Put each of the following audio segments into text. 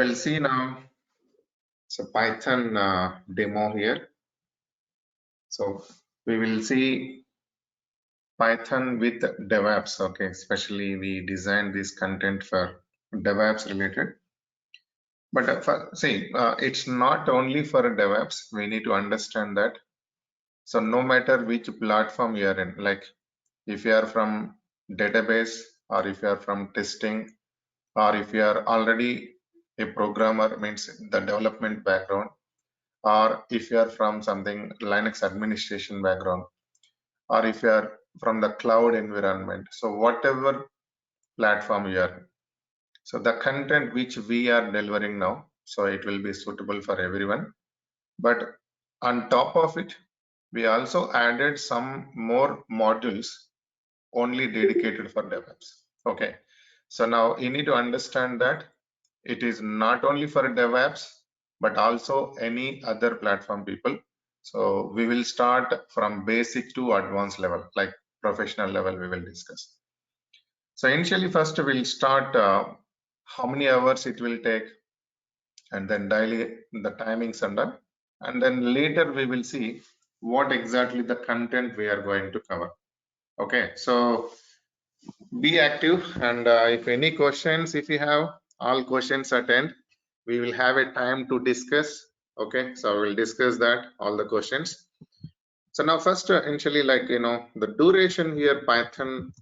We'll see now. So Python demo here. So we will see Python with Devops. Okay, especially we designed this content for Devops related. But it's not only for Devops. We need to understand that. So no matter which platform you are in, like if you are from database or if you are from testing or if you are already a programmer, means the development background, or if you are from something Linux administration background, or if you are from the cloud environment. So whatever platform you are, so the content which we are delivering now, so it will be suitable for everyone. But on top of it, we also added some more modules only dedicated for DevOps. Okay. So now you need to understand that it is not only for DevOps, but also any other platform people. So we will start from basic to advanced level, like professional level we will discuss. So initially first we'll start how many hours it will take, and then daily the timings and done. And then later we will see what exactly the content we are going to cover. Okay, so be active, and if any questions, if you have all questions at end, we will have a time to discuss. Okay, so we'll discuss that all the questions. So now first initially, like the duration here, Python,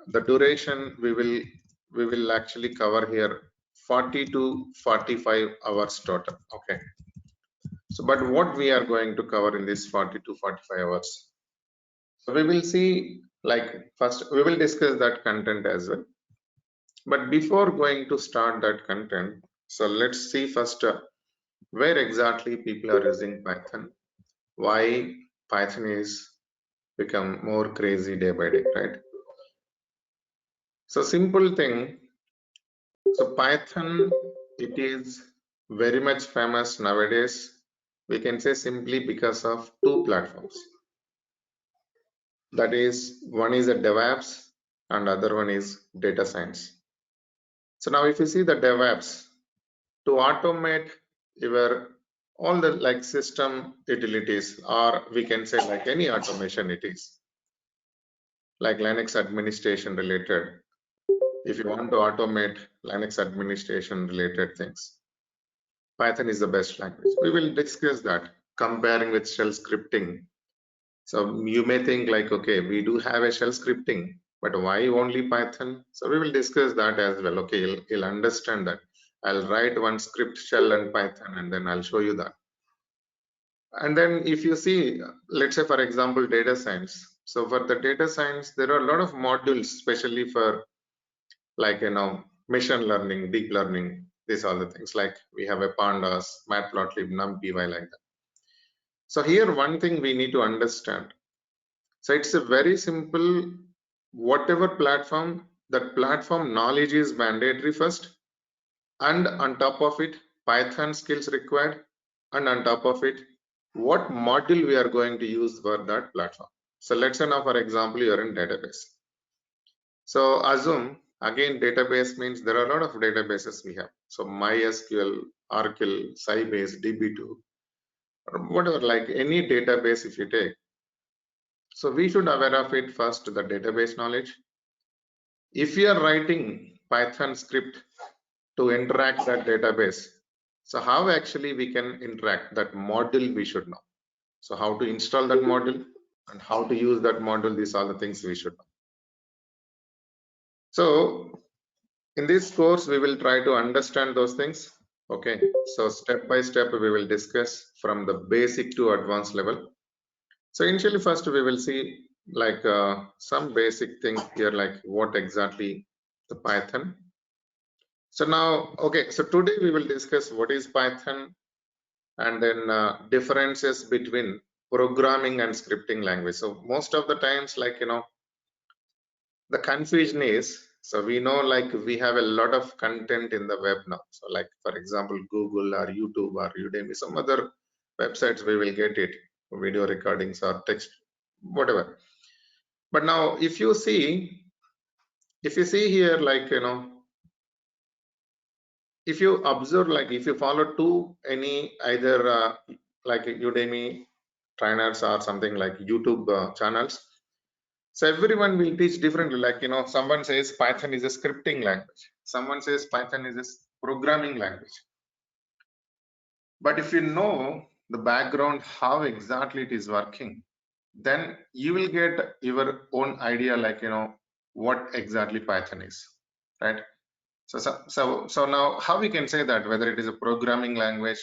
the duration we will actually cover here 40 to 45 hours total. Okay, so but what we are going to cover in this 40 to 45 hours, so we will see, like first we will discuss that content as well. But before going to start that content, so let's see first where exactly people are using Python, why Python is become more crazy day by day, right? So simple thing, so Python, it is very much famous nowadays. We can say simply because of two platforms. That is, one is a DevOps and other one is data science. So now if you see the DevOps, to automate your all the like system utilities, or we can say like any automation it is, like Linux administration related. If you want to automate Linux administration related things, Python is the best language. We will discuss that comparing with shell scripting. So you may think like, okay, we do have a shell scripting, but why only Python? So we will discuss that as well. Okay, you'll understand that. I'll write one script shell and Python, and then I'll show you that. And then if you see, let's say for example, data science. So for the data science, there are a lot of modules, especially for like, machine learning, deep learning, these are the things like we have a pandas, matplotlib, numpy, like that. So here one thing we need to understand. So it's a very simple, whatever platform, that platform knowledge is mandatory first, and on top of it, Python skills required, and on top of it, what module we are going to use for that platform. So let's say now, for example, you are in database. So assume, again, database means there are a lot of databases we have. So MySQL, Oracle, Sybase, DB2, or whatever, like any database if you take. So we should aware of it first, the database knowledge. If you are writing Python script to interact that database, so how actually we can interact, that module we should know. So how to install that module and how to use that module, these are the things we should know. So in this course, we will try to understand those things. Okay, so step by step, we will discuss from the basic to advanced level. So initially, first we will see like some basic things here, like what exactly the Python. So now, okay, so today we will discuss what is Python, and then differences between programming and scripting language. So most of the times, like, the confusion is, so we know like we have a lot of content in the web now. So like, for example, Google or YouTube or Udemy, some other websites we will get it, video recordings or text, whatever. But now if you see here, like, if you observe, like if you follow any either like Udemy trainers or something like YouTube channels, so everyone will teach differently. Like, someone says Python is a scripting language. Someone says Python is a programming language. But if you know the background, how exactly it is working, then you will get your own idea, like, what exactly Python is, right? So now how we can say that whether it is a programming language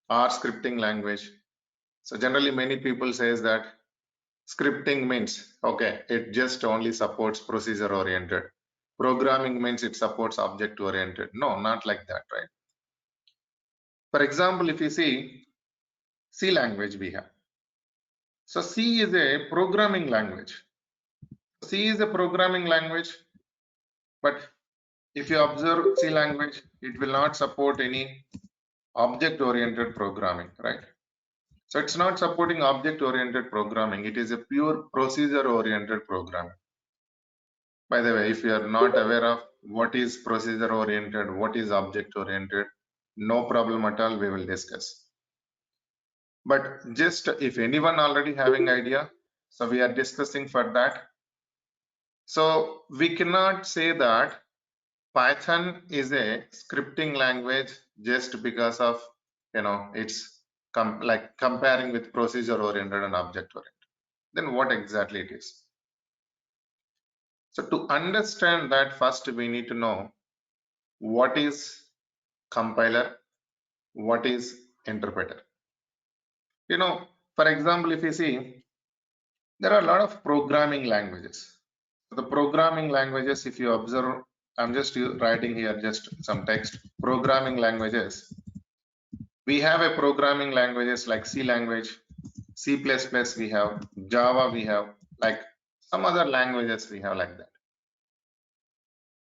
or scripting language. So generally many people says that scripting means, okay, it just only supports procedure oriented. Programming means it supports object oriented. No, not like that, right? For example, if you see C language we have. So C is a programming language. C is a programming language, but if you observe C language, it will not support any object oriented programming, right? So it's not supporting object oriented programming. It is a pure procedure oriented programming. By the way, if you are not aware of what is procedure oriented, what is object oriented, no problem at all, we will discuss. But just if anyone already having idea, so we are discussing for that. So we cannot say that Python is a scripting language just because of, it's like comparing with procedure oriented and object oriented. Then what exactly it is? So to understand that, first we need to know what is compiler, what is interpreter. For example, if you see, there are a lot of programming languages. The programming languages, if you observe, I'm just writing here just some text. Programming languages. We have a programming languages like C language, C++ we have, Java we have, like some other languages we have like that.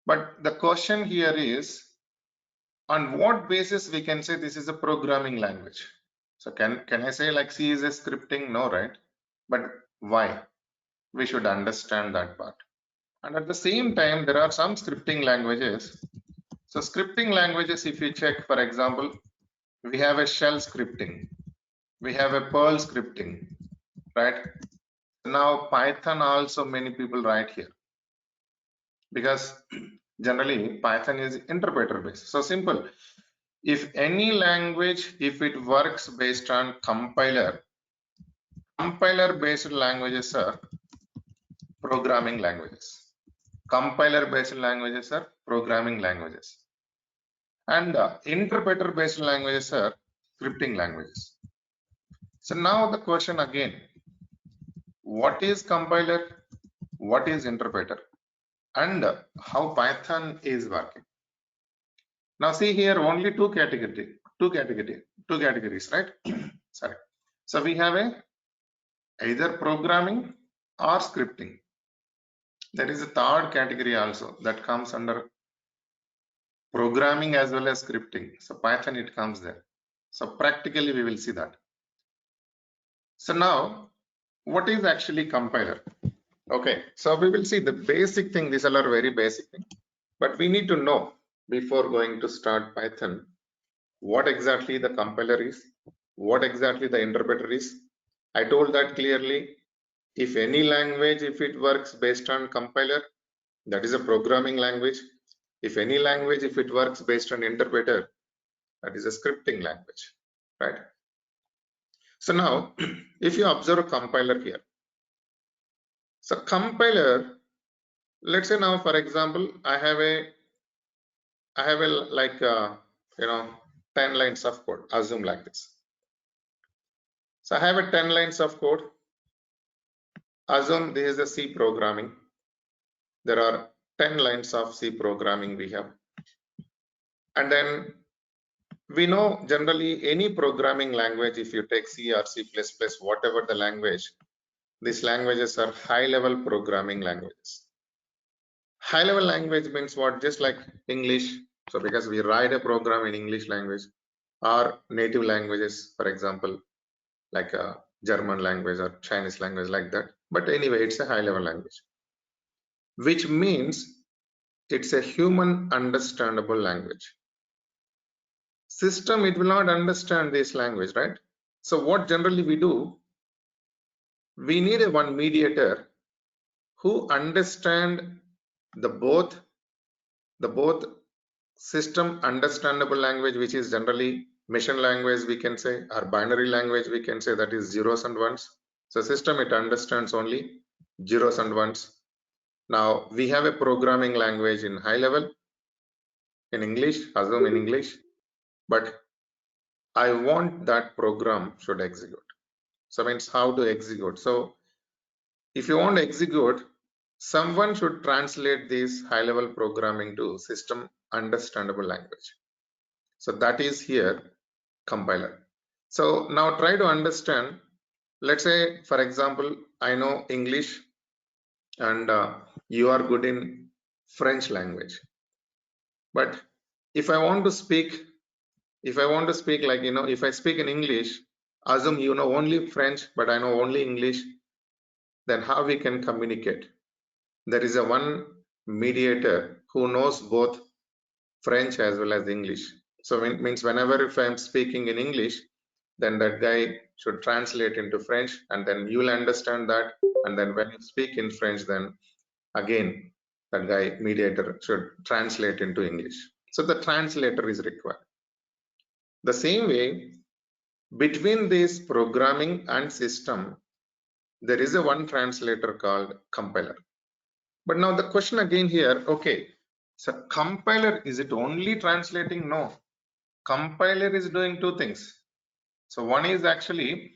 But the question here is, on what basis we can say this is a programming language? So can I say like C is a scripting? No, right? But why? We should understand that part. And at the same time, there are some scripting languages. So scripting languages, if you check, for example, we have a shell scripting, we have a Perl scripting, right? Now Python also many people write here because generally Python is interpreter based. So simple. If any language, if it works based on compiler based languages are programming languages. Compiler based languages are programming languages. And interpreter based languages are scripting languages. So now the question again, what is compiler? What is interpreter? And how Python is working? Now see here only two categories, right? Sorry. So we have either programming or scripting. There is a third category also that comes under programming as well as scripting. So Python, it comes there. So practically we will see that. So now what is actually compiler? Okay, so we will see the basic thing. These are very basic thing, but we need to know before going to start Python what exactly the compiler is, what exactly the interpreter is. I told that clearly. If any language, if it works based on compiler, that is a programming language. If any language, if it works based on interpreter, that is a scripting language, right? So now if you observe a compiler here, so compiler, let's say now for example I have a like 10 lines of code, assume like this. So I have a 10 lines of code, assume this is a C programming. There are 10 lines of C programming we have, and then we know generally any programming language, if you take C or C++, whatever the language, these languages are high level programming languages. High level language means what? Just like English. So because we write a program in English language, or native languages, for example, like a German language or Chinese language, like that. But anyway, it's a high level language, which means it's a human understandable language. system, it will not understand this language, right? So what generally we do, we need a one mediator who understand the both system understandable language, which is generally machine language, we can say, or binary language, we can say, that is zeros and ones. So system, it understands only zeros and ones. Now we have a programming language in high level in English, assume in English, but I want that program should execute. So means how to execute. So if you want to execute, someone should translate this high level programming to system understandable language. So that is here compiler. So now try to understand, let's say for example, I know English and you are good in French language. But if I want to speak like, if I speak in English, assume you know only French, but I know only English, then how we can communicate? There is a one mediator who knows both French as well as English. So it means whenever if I'm speaking in English, then that guy should translate into French, and then you will understand that. And then when you speak in French, then again that guy mediator should translate into English. So the translator is required. The same way, between this programming and system, there is a one translator called compiler. But now the question again here, okay, so compiler, is it only translating? No, compiler is doing two things. So one is actually,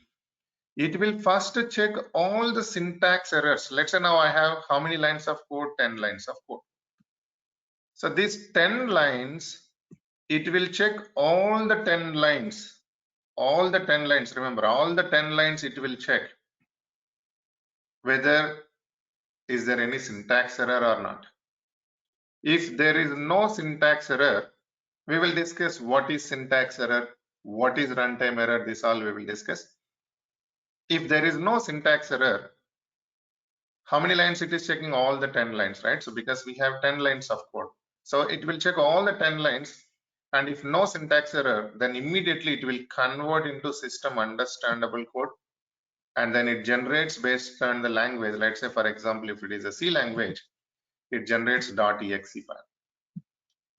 it will first check all the syntax errors. Let's say now I have how many lines of code? 10 lines of code. So these 10 lines, it will check all the 10 lines. All the 10 lines, remember, all the 10 lines it will check whether is there any syntax error or not. If there is no syntax error, we will discuss what is syntax error, what is runtime error, this all we will discuss. If there is no syntax error, how many lines it is checking? All the 10 lines, right? So because we have 10 lines of code, so it will check all the 10 lines, and if no syntax error, then immediately it will convert into system understandable code, and then it generates based on the language. Let's say for example, if it is a C language, it generates .exe file.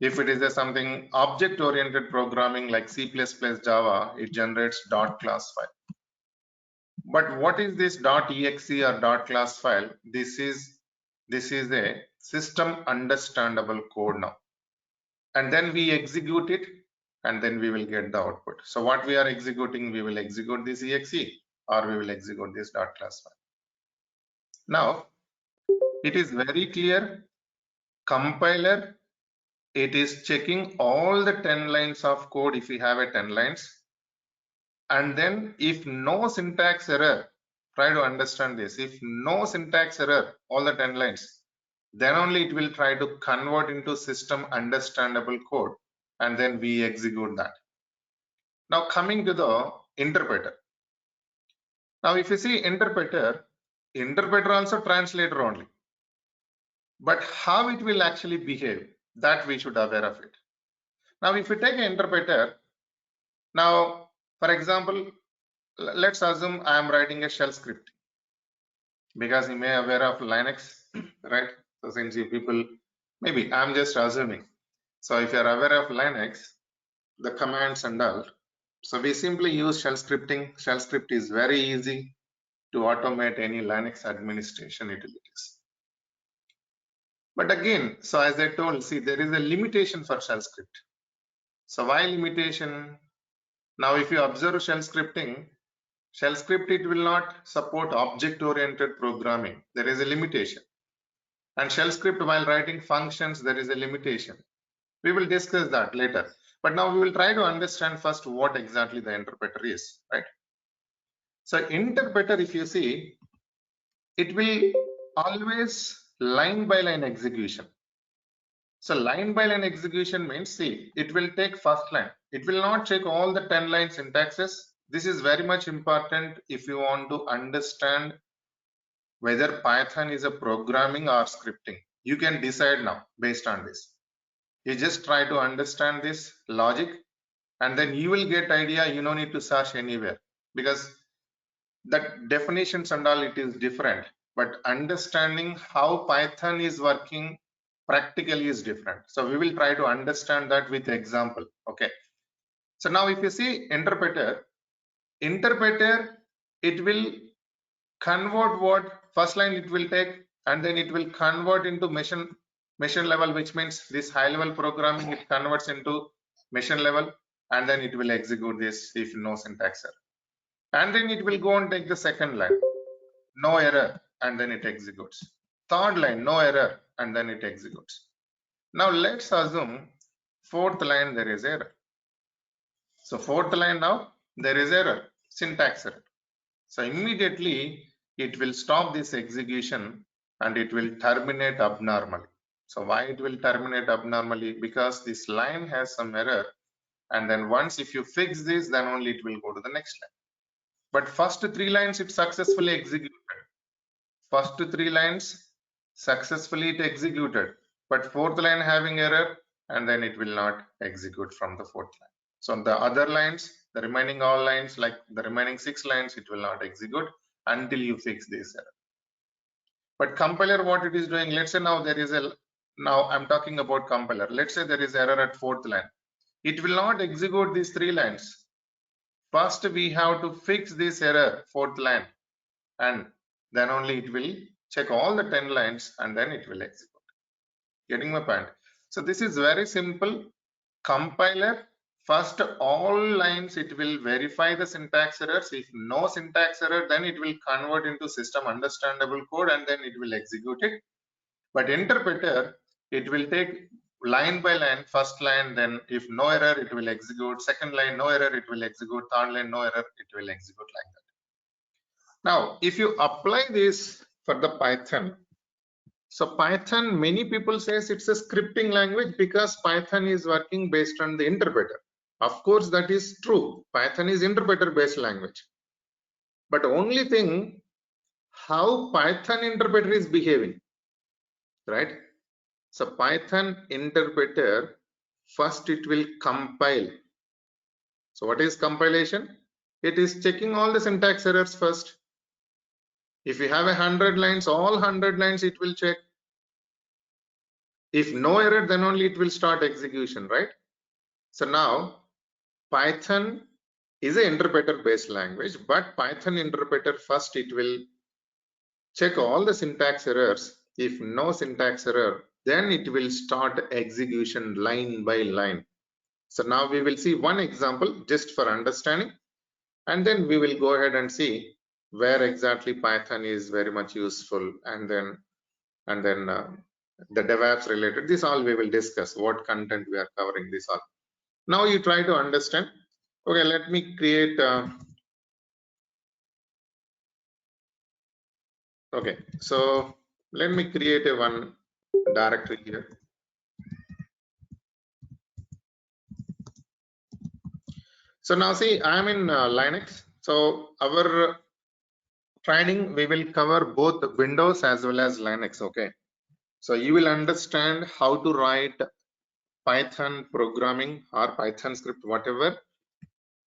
If it is a something object oriented programming like C++, Java, it generates .class file. But what is this .exe or .class file? This is a system understandable code now. And then we execute it, and then we will get the output. So what we are executing, we will execute this exe, or we will execute this .class file. Now, it is very clear, compiler, it is checking all the 10 lines of code if we have a 10 lines. And then if no syntax error, try to understand this, if no syntax error, all the 10 lines, then only it will try to convert into system understandable code, and then we execute that. Now coming to the interpreter. Now if you see interpreter also translator only. But how it will actually behave, that we should aware of it. Now if you take an interpreter, now for example, let's assume I am writing a shell script, because you may aware of Linux, right? So since you people, maybe I'm just assuming. So if you're aware of Linux, the commands and all, so we simply use shell scripting. Shell script is very easy to automate any Linux administration utilities. But again, so as I told, see, there is a limitation for shell script. So why limitation? Now if you observe shell scripting, shell script, it will not support object oriented programming. There is a limitation. And shell script, while writing functions, there is a limitation. We will discuss that later. But now we will try to understand first what exactly the interpreter is, right? So interpreter, if you see, it will always line by line execution. So line by line execution means, see, it will take first line. It will not check all the 10 line syntaxes. This is very much important if you want to understand whether Python is a programming or scripting. You can decide now based on this. You just try to understand this logic, and then you will get idea. You don't need to search anywhere, because that definitions and all, it is different, but understanding how Python is working practically is different. So we will try to understand that with example. Okay, so now if you see interpreter, it will convert what first line it will take, and then it will convert into machine level, which means this high level programming, it converts into machine level, and then it will execute this if no syntax error, and then it will go and take the second line, no error, and then it executes. Third line, no error, and then it executes. Now let's assume fourth line there is error. So fourth line now there is error, syntax error. So immediately it will stop this execution and it will terminate abnormally. So why it will terminate abnormally? Because this line has some error, and then once if you fix this, then only it will go to the next line. But first three lines it successfully executed. First three lines successfully it executed, but fourth line having error, and then it will not execute from the fourth line. So the other lines, the remaining all lines, like the remaining 6 lines, it will not execute until you fix this error. But compiler, what it is doing, let's say now there is now I'm talking about compiler. Let's say there is error at fourth line. It will not execute these 3 lines. First we have to fix this error, fourth line, and then only it will check all the 10 lines and then it will execute. Getting my point? So this is very simple. Compiler, first all lines it will verify the syntax errors. If no syntax error, then it will convert into system understandable code and then it will execute it. But interpreter, it will take line by line, first line, then if no error it will execute, second line no error it will execute, third line no error it will execute, like that. Now if you apply this for the Python, so Python, many people says it's a scripting language because Python is working based on the interpreter. Of course that is true, Python is interpreter based language, but only thing, how Python interpreter is behaving, right? So Python interpreter, first it will compile. So what is compilation? It is checking all the syntax errors first. If you have 100 lines, all 100 lines it will check. If no error, then only it will start execution, right? So now Python is an interpreter based language, but Python interpreter, first it will check all the syntax errors. If no syntax error, then it will start execution line by line. So now we will see one example just for understanding, and then we will go ahead and see where exactly Python is very much useful, and then the Devops related. This all we will discuss, what content we are covering, this all. Now you try to understand. Okay, let me create okay, so let me create a one directory here. So now see, I am in Linux. So our training, we will cover both Windows as well as Linux. Okay, so you will understand how to write Python programming or Python script, whatever,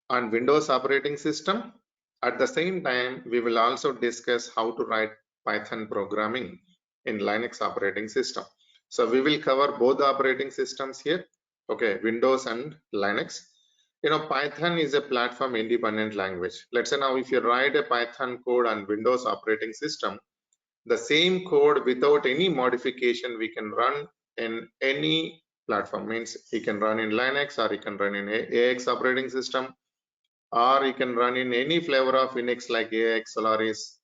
on Windows operating system. At the same time, we will also discuss how to write Python programming in Linux operating system. So we will cover both operating systems here. Okay, Windows and Linux. You know, Python is a platform independent language. Let's say now if you write a Python code on Windows operating system, the same code without any modification we can run in any platform. Means you can run in Linux, or you can run in AX operating system, or you can run in any flavor of Unix like AX, Solaris,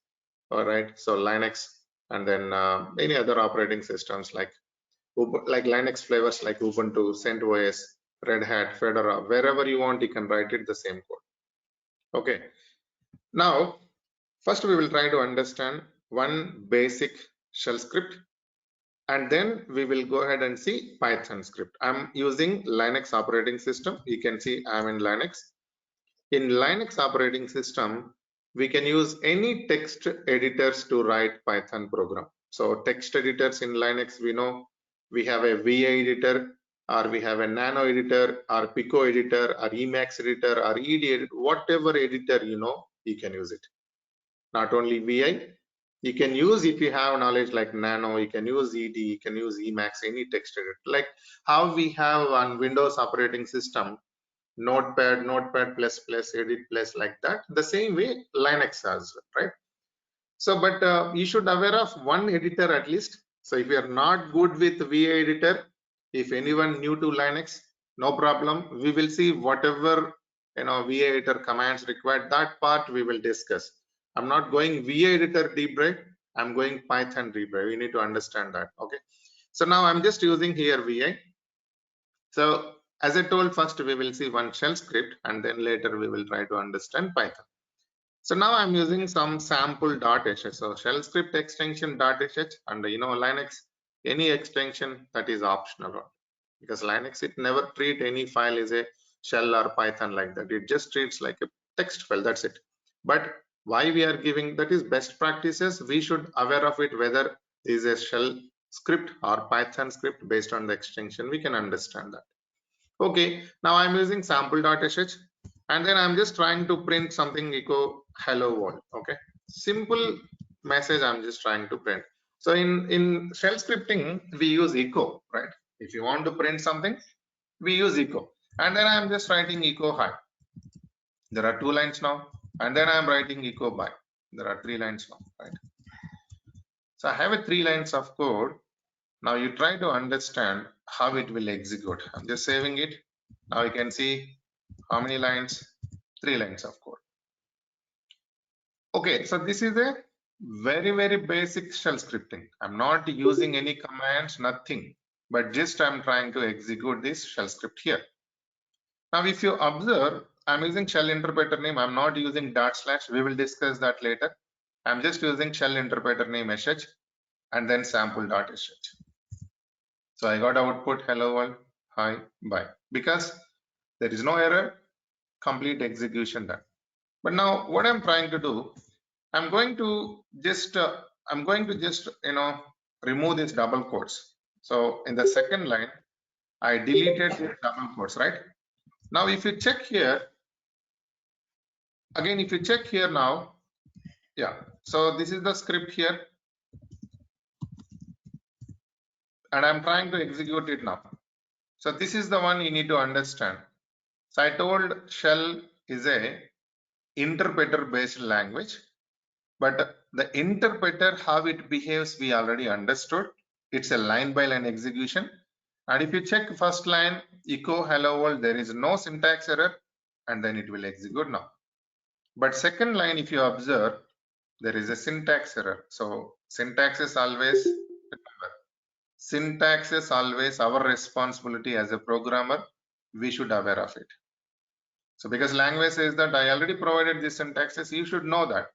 all right, so Linux, and then any other operating systems like Linux flavors like Ubuntu, CentOS, Red Hat, Fedora, wherever you want, you can write it the same code. Okay, now first we will try to understand one basic shell script, and then we will go ahead and see Python script. I'm using Linux operating system. You can see I'm in Linux. In Linux operating system, we can use any text editors to write Python program. So text editors in Linux, we know we have a VA editor, or we have a nano editor or pico editor or emacs editor or ed editor, whatever editor you know, you can use it. Not only vi, you can use, if you have knowledge like nano, you can use ed, you can use emacs, any text editor, like how we have on windows operating system notepad, notepad plus plus, edit plus, like that. The same way linux has, right? So but you should aware of one editor at least. So if you are not good with vi editor, if anyone new to linux, no problem, we will see whatever you know vi editor commands required, that part we will discuss. I'm not going vi editor deep dive, I'm going python deep dive. You need to understand that. Okay, so now I'm just using here vi. So as I told, first we will see one shell script and then later we will try to understand python. So now I'm using some sample.sh. So shell script extension .sh, and you know Linux, any extension that is optional, because Linux, it never treat any file as a shell or Python like that. It just treats like a text file, that's it. But why we are giving, that is best practices. We should aware of it, whether is a shell script or Python script based on the extension. We can understand that. Okay, now I'm using sample.sh, and then I'm just trying to print something echo hello world. Okay, simple message I'm just trying to print. So in shell scripting we use echo, right? If you want to print something, we use echo, and then I'm just writing echo hi. There are 2 lines now, and then I'm writing echo bye. There are 3 lines now, right? So I have a 3 lines of code. Now you try to understand how it will execute. I'm just saving it. Now you can see how many lines? 3 lines of code. Okay, so this is a very basic shell scripting. I'm not using any commands, nothing, but just I'm trying to execute this shell script here. Now if you observe, I'm using shell interpreter name. I'm not using /. We will discuss that later. I'm just using shell interpreter name sh and then sample.sh. So I got output hello world, hi, bye. Because there is no error, complete execution done. But now what I'm trying to do, I'm going to just you know remove these double quotes. So in the second line, I deleted these double quotes, right? Now if you check here, again if you check here now, yeah. So this is the script here, and I'm trying to execute it now. So this is the one you need to understand. So I told shell is a interpreter based language, but the interpreter, how it behaves, we already understood. It's a line by line execution. And if you check first line, echo hello world, there is no syntax error, and then it will execute now. But second line, if you observe, there is a syntax error. So syntax is always, remember, syntax is always our responsibility as a programmer. We should aware of it. So because language says that I already provided this syntaxes, you should know that.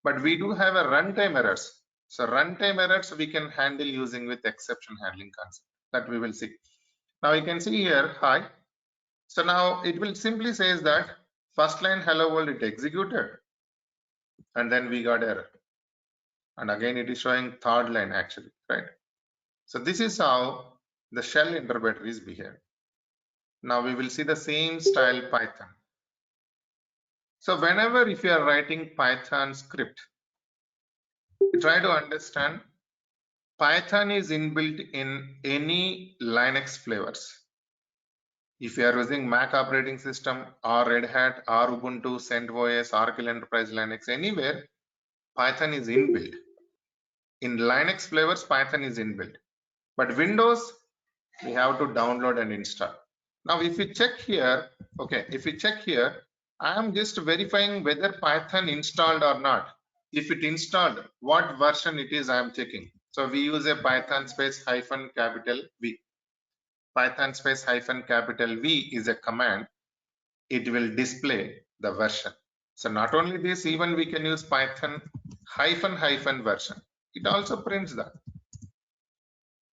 But we do have a runtime errors. So runtime errors we can handle using with exception handling concept, that we will see. Now you can see here hi. So now it will simply says that first line hello world it executed, and then we got error, and again it is showing third line actually, right? So this is how the shell interpreter is behaving. Now we will see the same style Python. So whenever if you are writing Python script, try to understand Python is inbuilt in any Linux flavors. If you are using Mac operating system or Red Hat or Ubuntu, CentOS, Oracle Enterprise Linux, anywhere, Python is inbuilt. In Linux flavors, Python is inbuilt. But Windows, we have to download and install. Now, if you check here, okay, if you check here, I am just verifying whether Python installed or not. If it installed, what version it is, I am checking. So we use a Python space hyphen capital V. Python space hyphen capital V is a command. It will display the version. So not only this, even we can use Python hyphen version. It also prints that.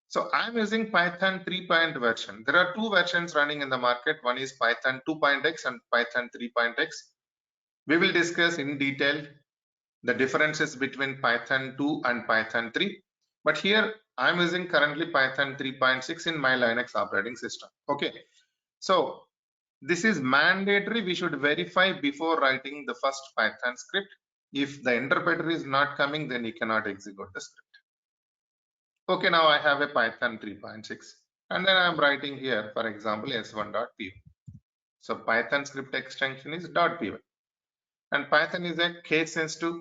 So I'm using Python 3. version. There are 2 versions running in the market. One is Python 2.x and Python 3.x. We will discuss in detail the differences between Python 2 and Python 3. But here I'm using currently Python 3.6 in my Linux operating system. Okay, so this is mandatory. We should verify before writing the first Python script. If the interpreter is not coming, then you cannot execute the script. Okay, now I have a Python 3.6 and then I'm writing here, for example, s1.py. So Python script extension is .py and Python is a case sensitive.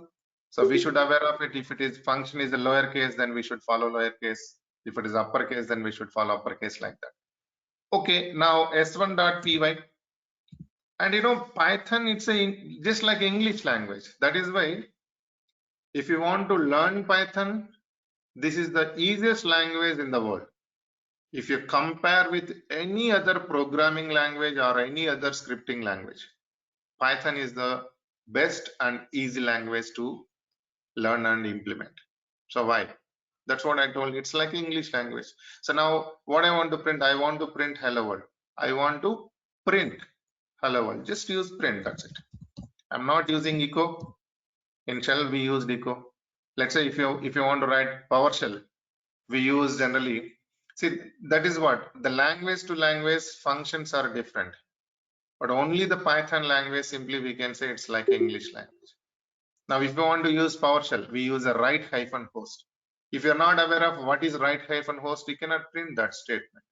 So we should aware of it. If it is function is a lowercase, then we should follow lowercase. If it is uppercase, then we should follow uppercase like that. Okay, now s1.py. And you know, Python, it's just like English language. That is why if you want to learn Python, this is the easiest language in the world. If you compare with any other programming language or any other scripting language, Python is the best and easy language to learn and implement. So why? That's what I told. It's like English language. So now what I want to print, I want to print hello world. I want to print hello world. Just use print. That's it. I'm not using echo. In shell we use echo. Let's say if you want to write PowerShell, we use generally. See, that is what the language to language functions are different. But only the Python language, simply we can say it's like English language. Now, if you want to use PowerShell, we use a write-host. If you're not aware of what is write-host, you cannot print that statement.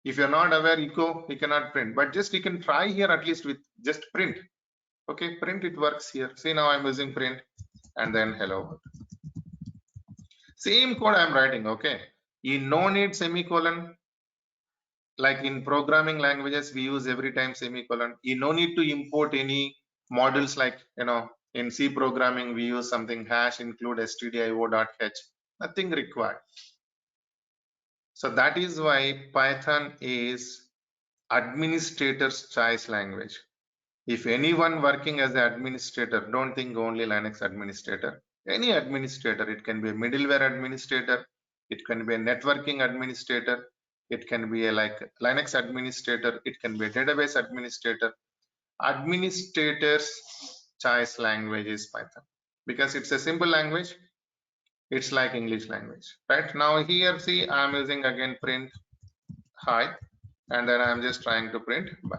If you're not aware echo, you cannot print. But just you can try here at least with just print. Okay, print, it works here. See, now I'm using print and then hello. Same code I'm writing, okay. You no need semicolon. Like in programming languages, we use every time semicolon. You no need to import any modules like, you know, in C programming, we use something hash include stdio.h, nothing required. So that is why Python is administrator's choice language. If anyone working as an administrator, don't think only Linux administrator, any administrator, it can be a middleware administrator, it can be a networking administrator, it can be a like Linux administrator, it can be a database administrator. Administrator's choice language is Python because it's a simple language. It's like English language, right? Now here, see, I'm using again print hi, and then I'm just trying to print bye.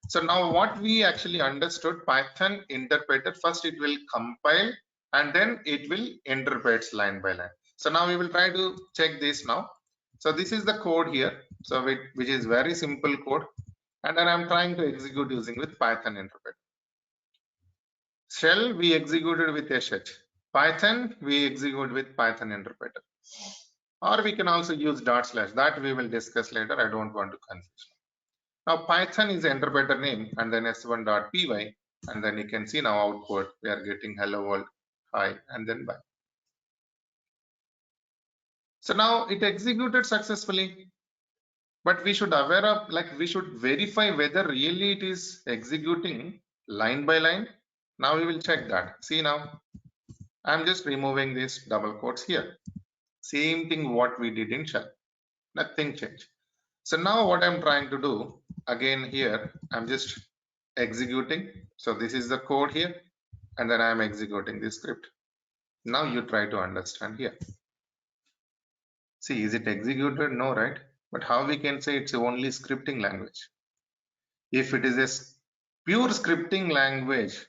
So now what we actually understood, Python interpreter, first it will compile and then it will interpret line by line. So now we will try to check this now. So this is the code here, so which is very simple code, and then I'm trying to execute using with Python interpreter. Shell we executed with sh. Python we execute with Python interpreter. Or we can also use / that we will discuss later. I don't want to confuse. Now Python is the interpreter name and then s1.py, and then you can see now output we are getting hello world, hi, and then bye. So now it executed successfully, but we should aware of, like, we should verify whether really it is executing line by line. Now we will check that. See, now I'm just removing these double quotes here. Same thing what we did in shell, nothing changed. So now what I'm trying to do again here, I'm just executing. So this is the code here, and then I'm executing this script. Now you try to understand here. See, is it executed? No, right? But how we can say it's only scripting language? If it is a pure scripting language,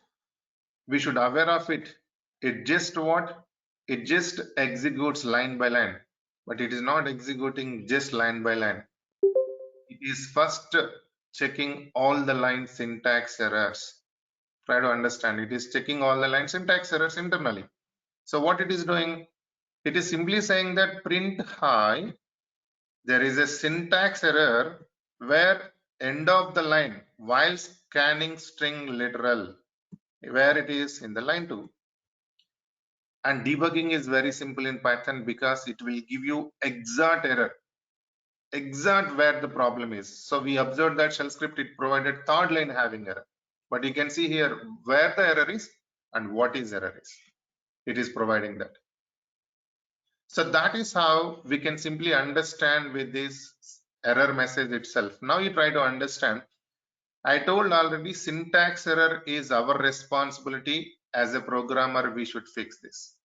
we should aware of it. It just what? It just executes line by line, but it is not executing just line by line. It is first checking all the line syntax errors. Try to understand. It is checking all the line syntax errors internally. So what it is doing? It is simply saying that print hi. There is a syntax error where end of the line while scanning string literal, where it is in the line 2. And debugging is very simple in Python because it will give you exact error, exact where the problem is. So we observed that shell script, it provided third line having error, but you can see here where the error is and what is error is. It is providing that. So that is how we can simply understand with this error message itself. Now you try to understand. I told already syntax error is our responsibility as a programmer. We should fix this.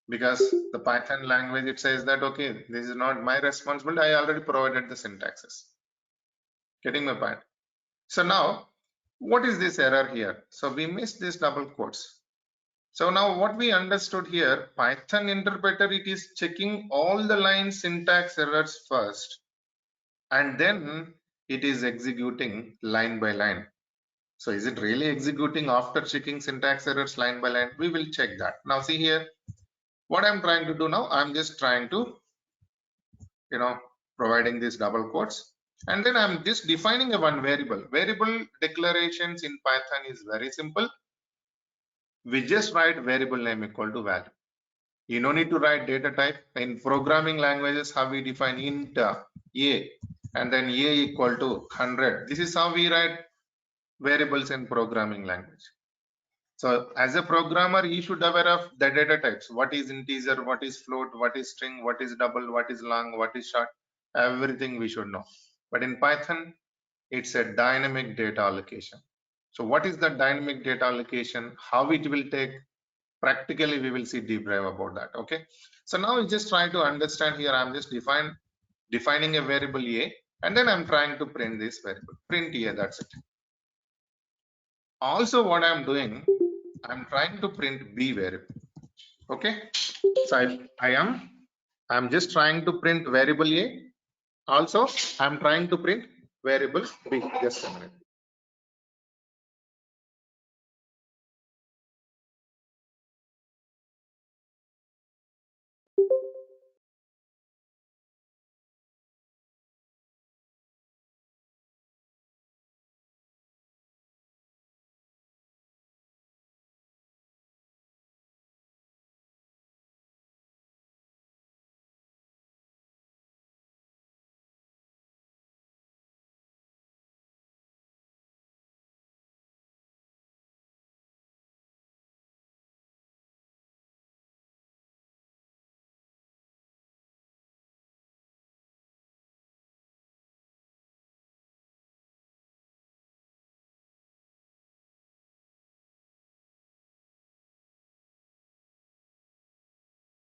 because the Python language, it says that, okay, this is not my responsibility. I already provided the syntaxes. Getting my point? So now, what is this error here? So we missed this double quotes. So now what we understood here, Python interpreter, it is checking all the line syntax errors first, and then it is executing line by line. So is it really executing after checking syntax errors line by line? We will check that. Now see here, what I'm trying to do now, I'm just trying to, providing these double quotes. And then I'm just defining a one variable. Variable declarations in Python is very simple. We just write variable name equal to value. You don't need to write data type. In programming languages, how we define int a and then a equal to 100. This is how we write variables in programming language. So as a programmer, you should aware of the data types. What is integer, what is float, what is string, what is double, what is long, what is short. Everything we should know. But in Python, it's a dynamic data allocation. So what is the dynamic data allocation? How it will take? Practically, we will see deep dive about that. Okay. So now we just try to understand here. I'm just defining a variable a, and then I'm trying to print this variable. Print a, that's it. Also, what I'm doing, I'm trying to print b variable. Okay. So I'm just trying to print variable a. Also, I'm trying to print variable b. Just a minute.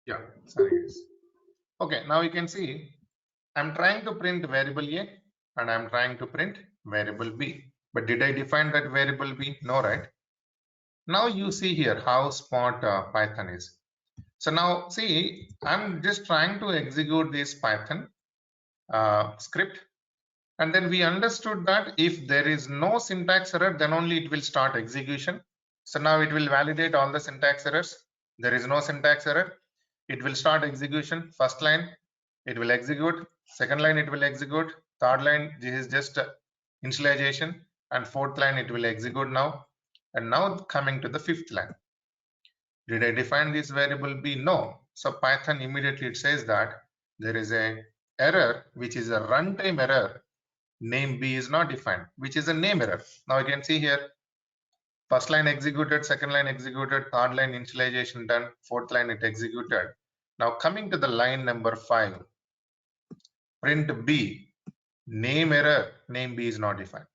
Yeah, sorry guys. Okay, now you can see I'm trying to print variable a and I'm trying to print variable b. But did I define that variable b? No, right? Now you see here how smart Python is. So now see, I'm just trying to execute this Python script. And then we understood that if there is no syntax error, then only it will start execution. So now it will validate all the syntax errors. There is no syntax error. It will start execution. First line, it will execute. Second line, it will execute. Third line, this is just initialization. And fourth line, it will execute now. And now coming to the fifth line. Did I define this variable b? No. So Python immediately it says that there is a error, which is a runtime error. Name b is not defined, which is a name error. Now you can see here, first line executed, second line executed, third line initialization done, fourth line it executed. Now coming to the line number 5, print b, name error, name b is not defined.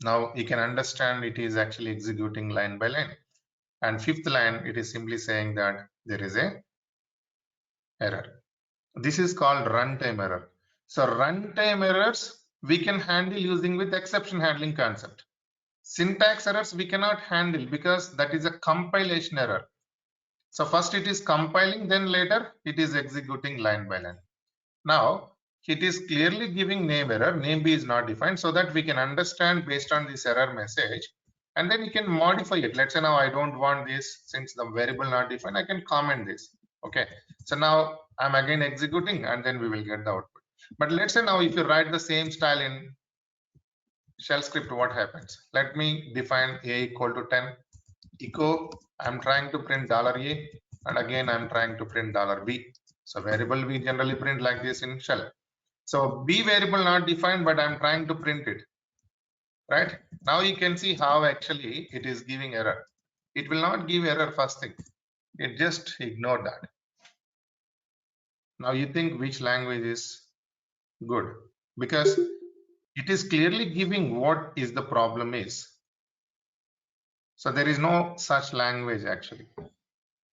Now you can understand it is actually executing line by line. And fifth line, it is simply saying that there is a error. This is called runtime error. So runtime errors we can handle using with exception handling concept. Syntax errors we cannot handle because that is a compilation error. So first it is compiling, then later it is executing line by line. Now it is clearly giving name error, name b is not defined, so that we can understand based on this error message, and then we can modify it. Let's say now I don't want this, since the variable not defined, I can comment this. Okay, so now I'm again executing and then we will get the output. But let's say now if you write the same style in shell script, what happens? Let me define a equal to 10, echo, I'm trying to print $a, and again I'm trying to print $b. So variable we generally print like this in shell. So b variable not defined, but I'm trying to print it. Right now you can see how actually it is giving error. It will not give error first thing. It just ignore that. Now you think which language is good, because it is clearly giving what is the problem is. So there is no such language actually.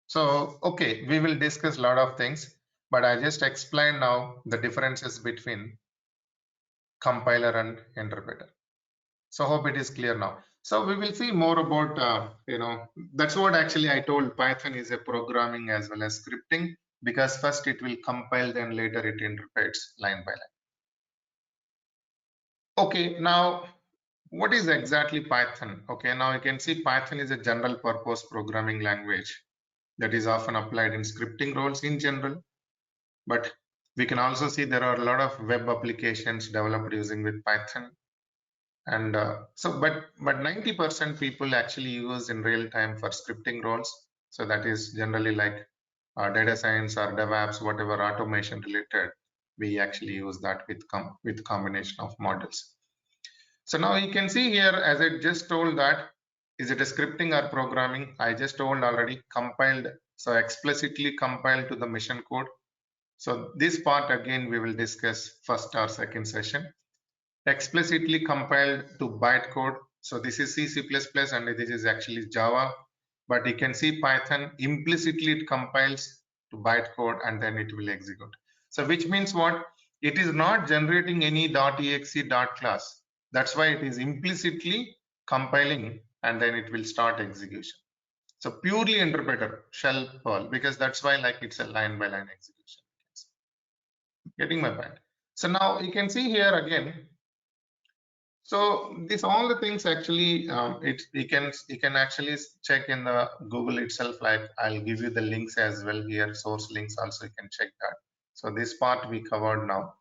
So, okay, we will discuss a lot of things, but I just explained now the differences between compiler and interpreter. So hope it is clear now. So we will see more about, that's what actually I told Python is a programming as well as scripting, because first it will compile, then later it interprets line by line. Okay, now what is exactly Python? Okay, now you can see Python is a general purpose programming language that is often applied in scripting roles in general, but we can also see there are a lot of web applications developed using with Python. And but 90% people actually use in real time for scripting roles. So that is generally like data science or DevOps, whatever automation related, we actually use that with combination of models. So now you can see here, as I just told that, is it a scripting or programming? I just told already compiled, so explicitly compiled to the mission code. So this part again, we will discuss first or second session. Explicitly compiled to bytecode. So this is C, C++ and this is actually Java. But you can see Python implicitly it compiles to bytecode and then it will execute. So which means what? It is not generating any .exe .class. That's why it is implicitly compiling and then it will start execution. So purely interpreter shell Perl, because that's why like it's a line by line execution. Getting my point. So now you can see here again. So this all the things actually you can actually check in the Google itself. Like I'll give you the links as well here, source links also you can check that. So this part we covered now.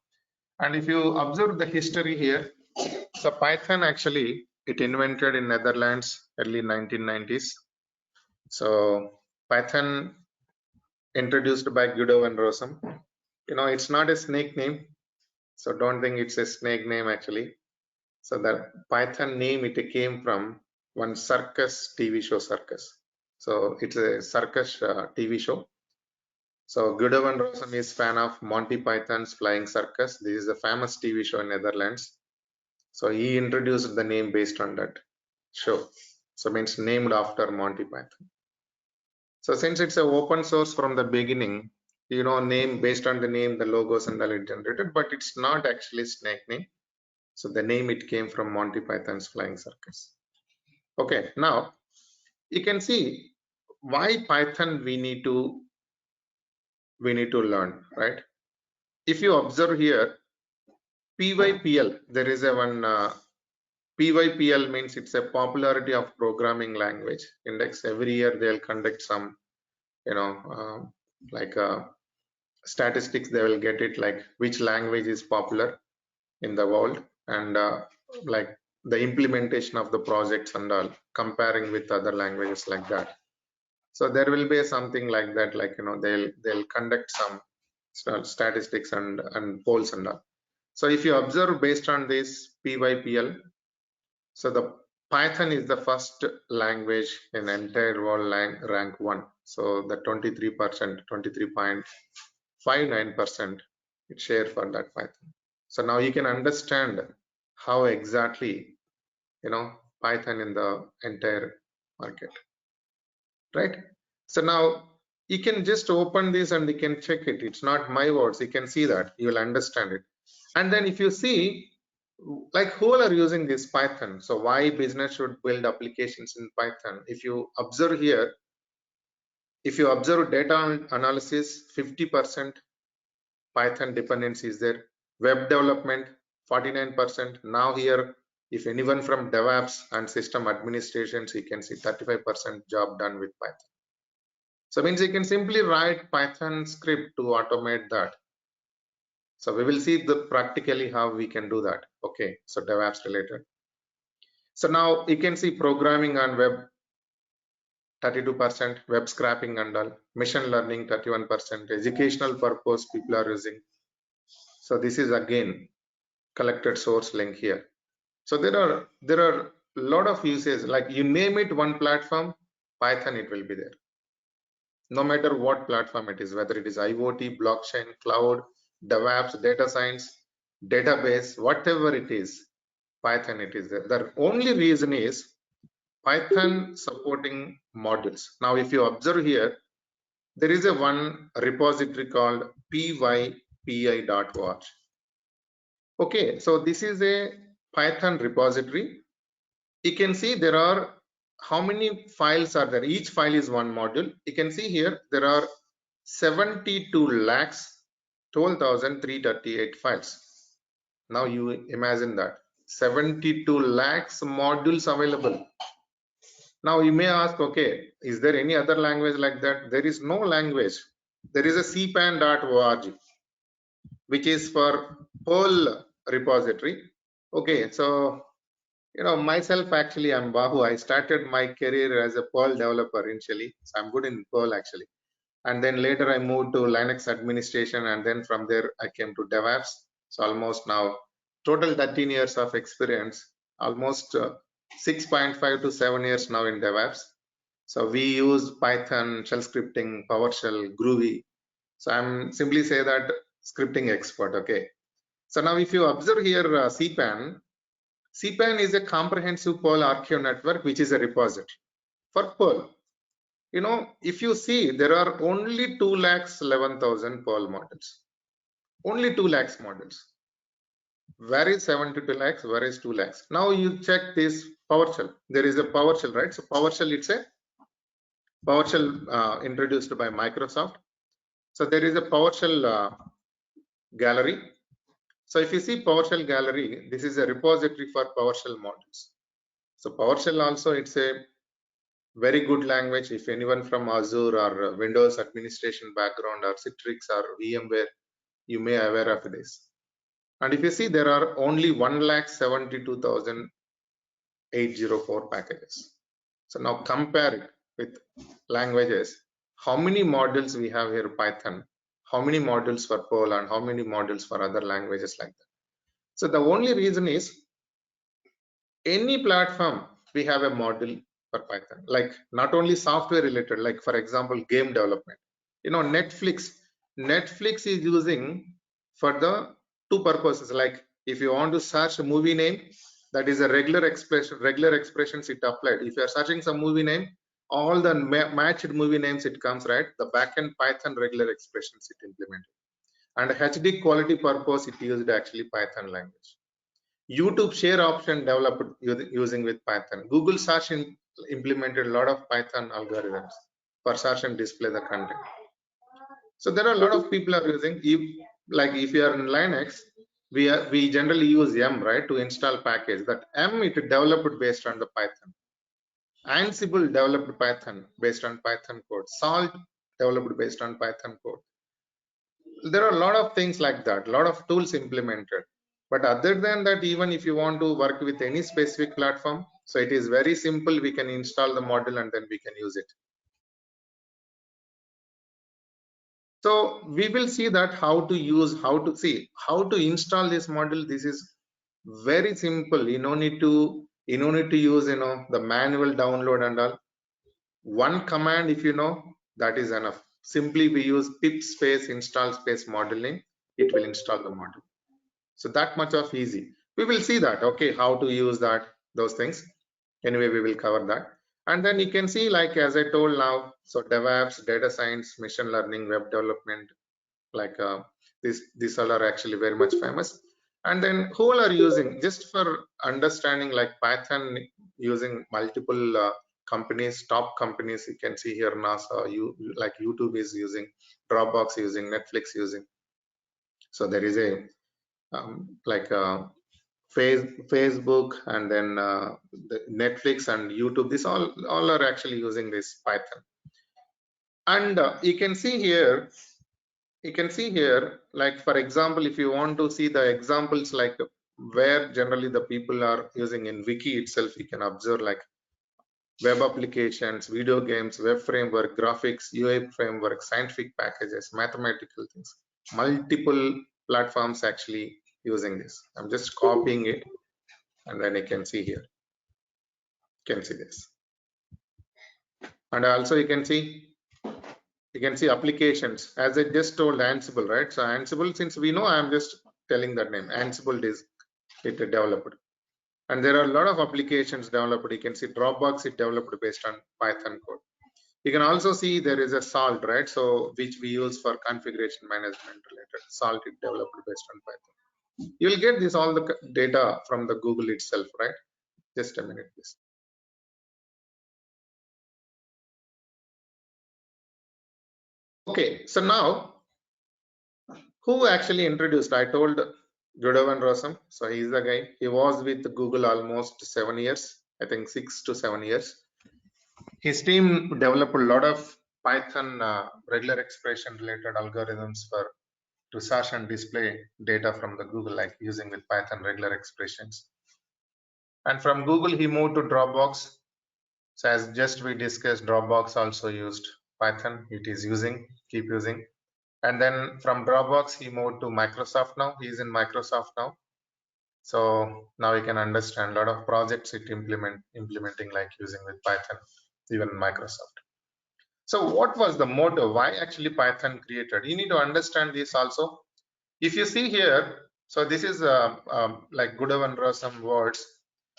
And if you observe the history here, so Python actually it invented in Netherlands early 1990s. So Python introduced by Guido van Rossum. It's not a snake name, so don't think it's a snake name actually. So the Python name it came from one circus TV show, Circus. So it's a circus TV show. So Guido van Rossum is fan of Monty Python's Flying Circus. This is a famous TV show in Netherlands. So he introduced the name based on that show. So means named after Monty Python. So since it's an open source from the beginning, name based on the name, the logos and all it generated, but it's not actually snake name. So the name it came from Monty Python's Flying Circus. Okay, now you can see why Python we need to learn, right? If you observe here, PYPL, there is a one PYPL means it's a popularity of programming language index. Every year they'll conduct some, like statistics. They will get it like which language is popular in the world and like the implementation of the projects and all, comparing with other languages like that. So there will be something like that, like they'll conduct some statistics and polls and all. So if you observe based on this PYPL, so the Python is the first language in entire world rank 1. So the 23%, 23.59% it share for that Python. So now you can understand how exactly Python in the entire market, right? So now you can just open this and you can check it. It's not my words. You can see that. You will understand it. And then if you see, like who are using this Python? So why business should build applications in Python? If you observe here, if you observe data analysis, 50% Python dependency is there. Web development, 49%. Now here, if anyone from DevOps and system administrations, you can see 35% job done with Python. So means you can simply write Python script to automate that. So we will see the practically how we can do that. Okay, so DevOps related. So now you can see programming on web 32%, web scraping and all, machine learning 31%, educational purpose people are using. So this is again collected source link here. So there are a lot of uses, like you name it one platform, Python it will be there. No matter what platform it is, whether it is IoT, blockchain, cloud, DevOps, data science, database, whatever it is, Python it is there. The only reason is Python supporting modules. Now if you observe here, there is a one repository called pypi.org. Okay, so this is a Python repository. You can see there are how many files are there. Each file is one module. You can see here there are 72 lakhs 12,338 files. Now you imagine that 72 lakhs modules available. Now you may ask, okay, is there any other language like that? There is no language. There is a cpan.org, which is for Perl repository. Okay, so myself actually I'm Bahu. I started my career as a Perl developer initially, so I'm good in Perl actually. And then later I moved to Linux administration, and then from there I came to DevOps. So almost now total 13 years of experience, almost 6.5 to 7 years now in DevOps. So we use Python, shell scripting, PowerShell, Groovy. So I'm simply say that scripting expert. Okay. So now if you observe here cpan is a comprehensive Perl archive network, which is a repository for Perl. If you see, there are only 2,11,000 Perl models. Only 2 lakhs models. Where is 72 lakhs? Where is 2 lakhs? Now you check this PowerShell. There is a PowerShell, right? So PowerShell, it's a PowerShell introduced by Microsoft. So there is a PowerShell gallery. So if you see PowerShell gallery, this is a repository for PowerShell models. So PowerShell also, it's a very good language. If anyone from Azure or Windows administration background or Citrix or VMware, you may aware of this. And if you see, there are only 1,72,804 packages. So now compare it with languages. How many modules we have here Python? How many modules for Perl and how many modules for other languages like that? So the only reason is any platform we have a module for Python, like not only software related, like for example, game development. Netflix is using for the two purposes. Like if you want to search a movie name, that is a regular expressions it applied. If you are searching some movie name, all the matched movie names it comes, right? The backend Python regular expressions it implemented. And HD quality purpose it used actually Python language. YouTube share option developed using with Python. Google search implemented a lot of Python algorithms for search and display the content. So there are a lot of people are using. If you are in Linux, we generally use M, right, to install package. That M it developed based on the Python. Ansible developed Python based on Python code. Salt developed based on Python code. There are a lot of things like that, a lot of tools implemented. But other than that, even if you want to work with any specific platform, so it is very simple. We can install the module and then we can use it. So we will see that how to install this module. This is very simple. You don't need to use the manual download and all. One command, if you know, that is enough. Simply we use pip space install space modeling, it will install the module. So that much of easy. We will see that, okay, how to use that, those things. Anyway, we will cover that. And then you can see, like as I told now, so DevOps, data science, machine learning, web development, like these all are actually very much famous. And then who all are using, just for understanding, like Python using multiple companies, top companies, you can see here NASA, like YouTube is using, Dropbox using, Netflix using. So there is a Facebook, and then the Netflix and YouTube, this all are actually using this Python. And you can see here, like for example, if you want to see the examples, like where generally the people are using in wiki itself, you can observe like web applications, video games, web framework, graphics, UI framework, scientific packages, mathematical things, multiple platforms actually using this. I'm just copying it, and then you can see here, you can see this. And also you can see applications, as I just told, Ansible, right? So Ansible, since we know, I'm just telling that name, Ansible is it developed. And there are a lot of applications developed. You can see Dropbox, it developed based on Python code. You can also see there is a salt, right? So which we use for configuration management related. Salt is developed based on Python. You will get this all the data from the Google itself, right? Just a minute, please. Okay, so now who actually introduced? I told Jodovan Rosam. So he's the guy. He was with Google almost 7 years, I think 6 to 7 years. His team developed a lot of Python regular expression related algorithms for to search and display data from the Google, like using with Python regular expressions. And from Google, he moved to Dropbox. So as just we discussed, Dropbox also used Python. It is keep using. And then from Dropbox, he moved to Microsoft now. He's in Microsoft now. So now you can understand a lot of projects it implementing like using with Python, even Microsoft. So what was the motive? Why actually Python created? You need to understand this also. If you see here, so this is like Gudavan some words.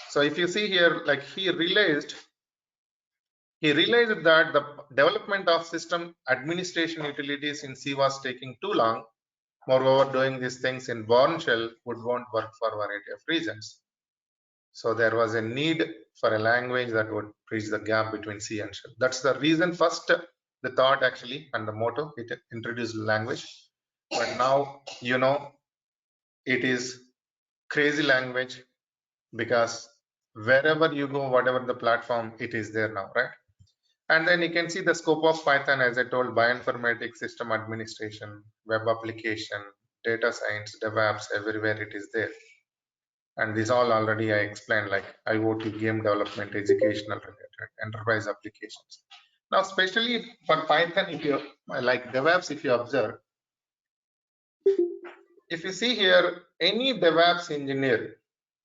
So if you see here, like he realized that the development of system administration utilities in C was taking too long. Moreover, doing these things in Bourne shell won't work for a variety of reasons. So there was a need for a language that would bridge the gap between C and shell. That's the reason first, the thought actually and the motto, it introduced language. But now, you know, it is crazy language because wherever you go, whatever the platform, it is there now, right? And then you can see the scope of Python, as I told, bioinformatics, system administration, web application, data science, DevOps, everywhere it is there. And this all already I explained, like IoT, game development, educational related, enterprise applications. Now, especially for Python, if you like DevOps, if you observe, if you see here, any DevOps engineer,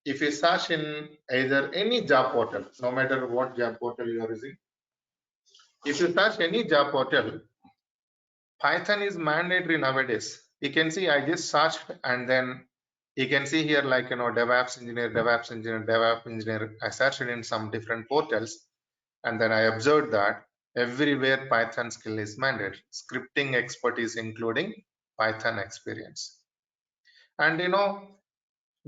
if you search in either any job portal, no matter what job portal you are using, if you search any job portal, Python is mandatory nowadays. You can see I just searched and then you can see here like, you know, Devops engineer, Devops engineer, Devops engineer. I searched it in some different portals and then I observed that everywhere Python skill is mandatory. Scripting expertise including Python experience. And you know,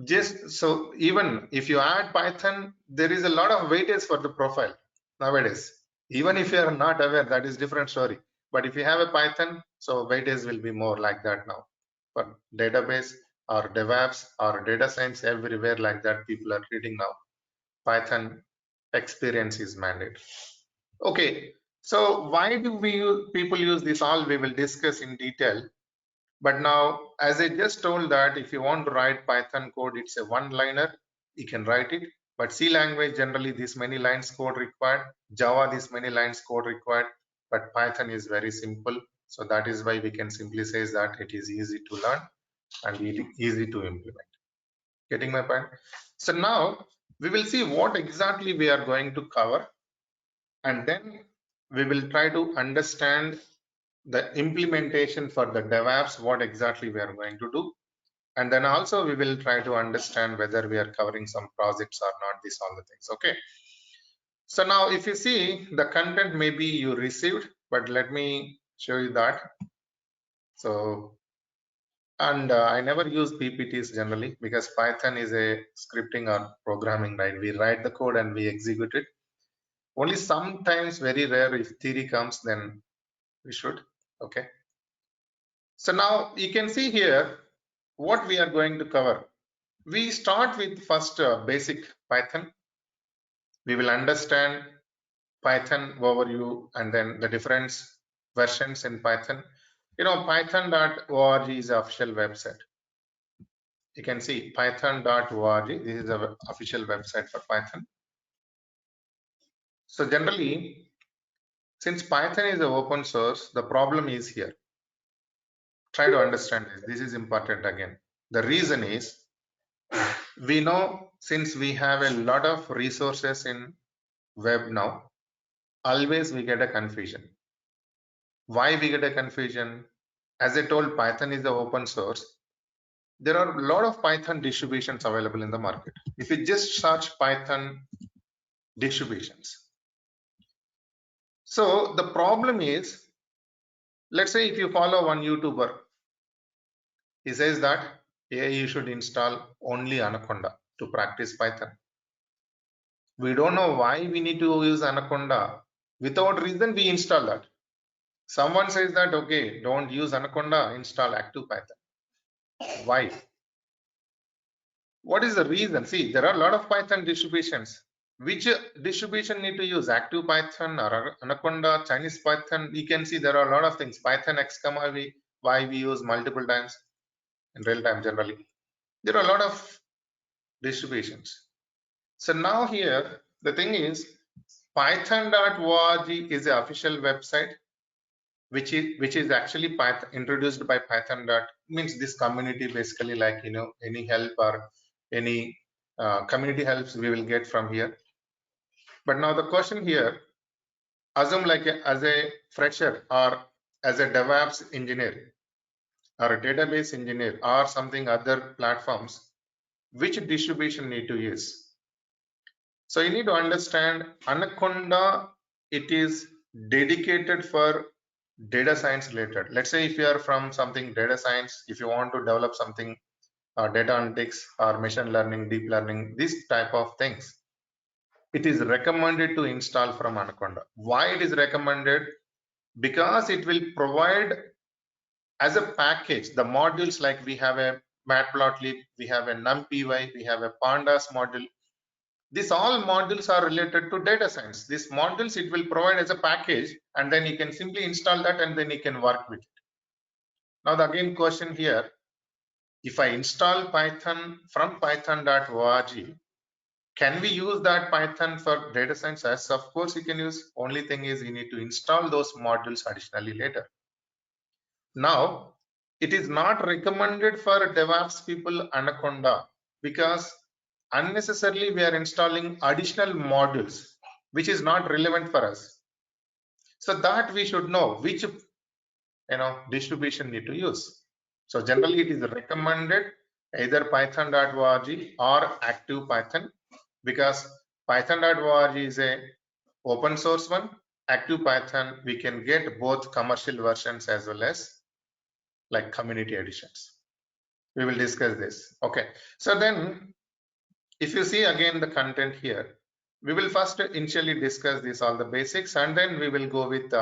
just so even if you add Python, there is a lot of weightage for the profile nowadays. Even if you are not aware, that is different story. But if you have a Python, so weightage will be more like that now. For database or DevOps or data science, everywhere like that, people are treating now. Python experience is mandatory. Okay, so why do people use this? All we will discuss in detail. But now, as I just told that if you want to write Python code, it's a one-liner, you can write it. But C language, generally this many lines code required. Java, this many lines code required. But Python is very simple. So that is why we can simply say that it is easy to learn and easy to implement. Getting my point? So now we will see what exactly we are going to cover. And then we will try to understand the implementation for the DevOps, what exactly we are going to do. And then also we will try to understand whether we are covering some projects or not, these all the things. Okay. So now if you see the content maybe you received, but let me show you that. So, and I never use PPTs generally because Python is a scripting or programming, right? We write the code and we execute it. Only sometimes, very rare, if theory comes, then we should. Okay. So now you can see here what we are going to cover. We start with first basic Python. We will understand Python overview and then the different versions in Python. You know, python.org is the official website. You can see python.org. This is the official website for Python. So generally, since Python is an open source, the problem is here. Try to understand this. This is important again. The reason is we know since we have a lot of resources in web now, always we get a confusion. Why we get a confusion? As I told, Python is the open source. There are a lot of Python distributions available in the market. If you just search Python distributions, So the problem is, let's say if you follow one YouTuber, he says that you should install only Anaconda to practice Python. We don't know why we need to use Anaconda. Without reason, we install that. Someone says that, okay, don't use Anaconda, install Active Python. Why? What is the reason? See, there are a lot of Python distributions. Which distribution need to use? Active Python or Anaconda, Chinese Python? You can see there are a lot of things. Python X, why we use multiple times in real time generally. There are a lot of distributions. So now here, the thing is, python.org is the official website, which is actually Python, introduced by Python. Means this community basically, like, you know, any help or any community helps we will get from here. But now the question here, assume like as a fresher or as a Devops engineer or a database engineer or something other platforms, which distribution need to use? So you need to understand Anaconda, it is dedicated for data science related. Let's say if you are from something data science, if you want to develop something data analytics or machine learning, deep learning, this type of things, it is recommended to install from Anaconda. Why it is recommended? Because it will provide as a package the modules, like we have a matplotlib, we have a numpy, we have a pandas module. These all modules are related to data science. These modules it will provide as a package, and then you can simply install that and then you can work with it. Now the again question here, if I install Python from python.org, can we use that Python for data science? Yes, of course you can use. Only thing is you need to install those modules additionally later. Now, it is not recommended for DevOps people Anaconda, because unnecessarily we are installing additional modules which is not relevant for us. So that we should know which distribution need to use. So generally it is recommended either python.org or active Python, because python.org is a open source one. Active Python we can get both commercial versions as well as like community editions. We will discuss this. Okay, so then if you see again the content here, we will first initially discuss this all the basics, and then we will go with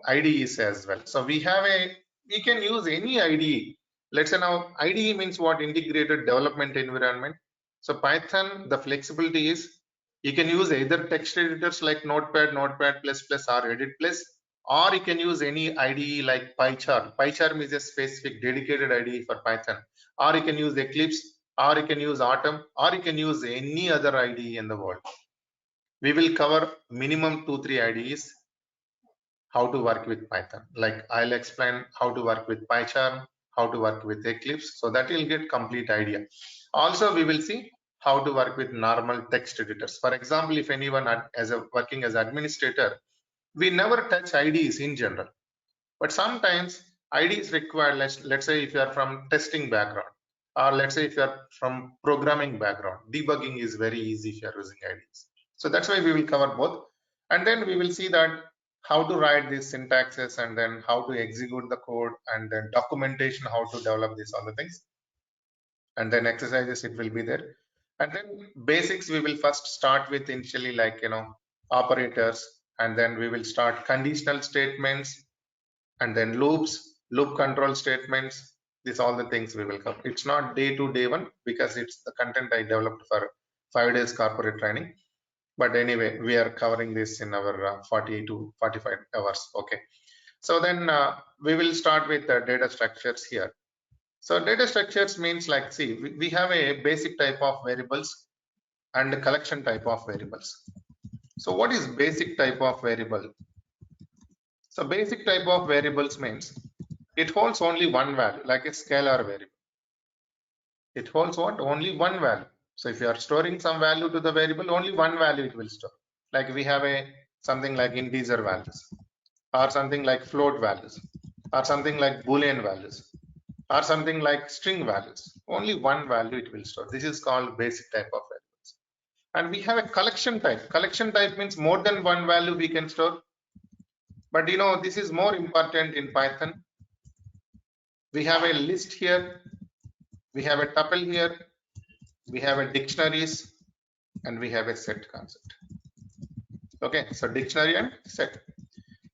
IDEs as well. So we can use any IDE. Let's say now IDE means what? Integrated development environment. So Python, the flexibility is you can use either text editors like Notepad, Notepad++, or Edit+, or you can use any IDE like PyCharm. PyCharm is a specific dedicated IDE for Python, or you can use Eclipse, or you can use Atom, or you can use any other IDE in the world. We will cover minimum 2-3 IDEs how to work with Python. Like I'll explain how to work with PyCharm, how to work with Eclipse, so that you'll get complete idea. Also, we will see how to work with normal text editors. For example, if anyone working as administrator, we never touch IDEs in general, but sometimes IDEs required. Let's say if you are from testing background, or let's say if you are from programming background, debugging is very easy if you are using IDEs. So that's why we will cover both, and then we will see that how to write these syntaxes, and then how to execute the code, and then documentation, how to develop these other things, and then exercises it will be there. And then basics we will first start with initially, like operators, and then we will start conditional statements, and then loops, loop control statements. These all the things we will cover. It's not day one, because it's the content I developed for 5 days corporate training. But anyway, we are covering this in our 40 to 45 hours. Okay, so then we will start with data structures here. So data structures means, like, see, we have a basic type of variables and a collection type of variables. So what is basic type of variable? So basic type of variables means it holds only one value, like a scalar variable. It holds what? Only one value. So if you are storing some value to the variable, only one value it will store. Like we have something like integer values, or something like float values, or something like Boolean values, or something like string values. Only one value it will store. This is called basic type of variables. And we have a collection type. Collection type means more than one value we can store. But you know, this is more important in Python. We have a list here, we have a tuple here, we have a dictionaries, and we have a set concept. Okay, so dictionary and set.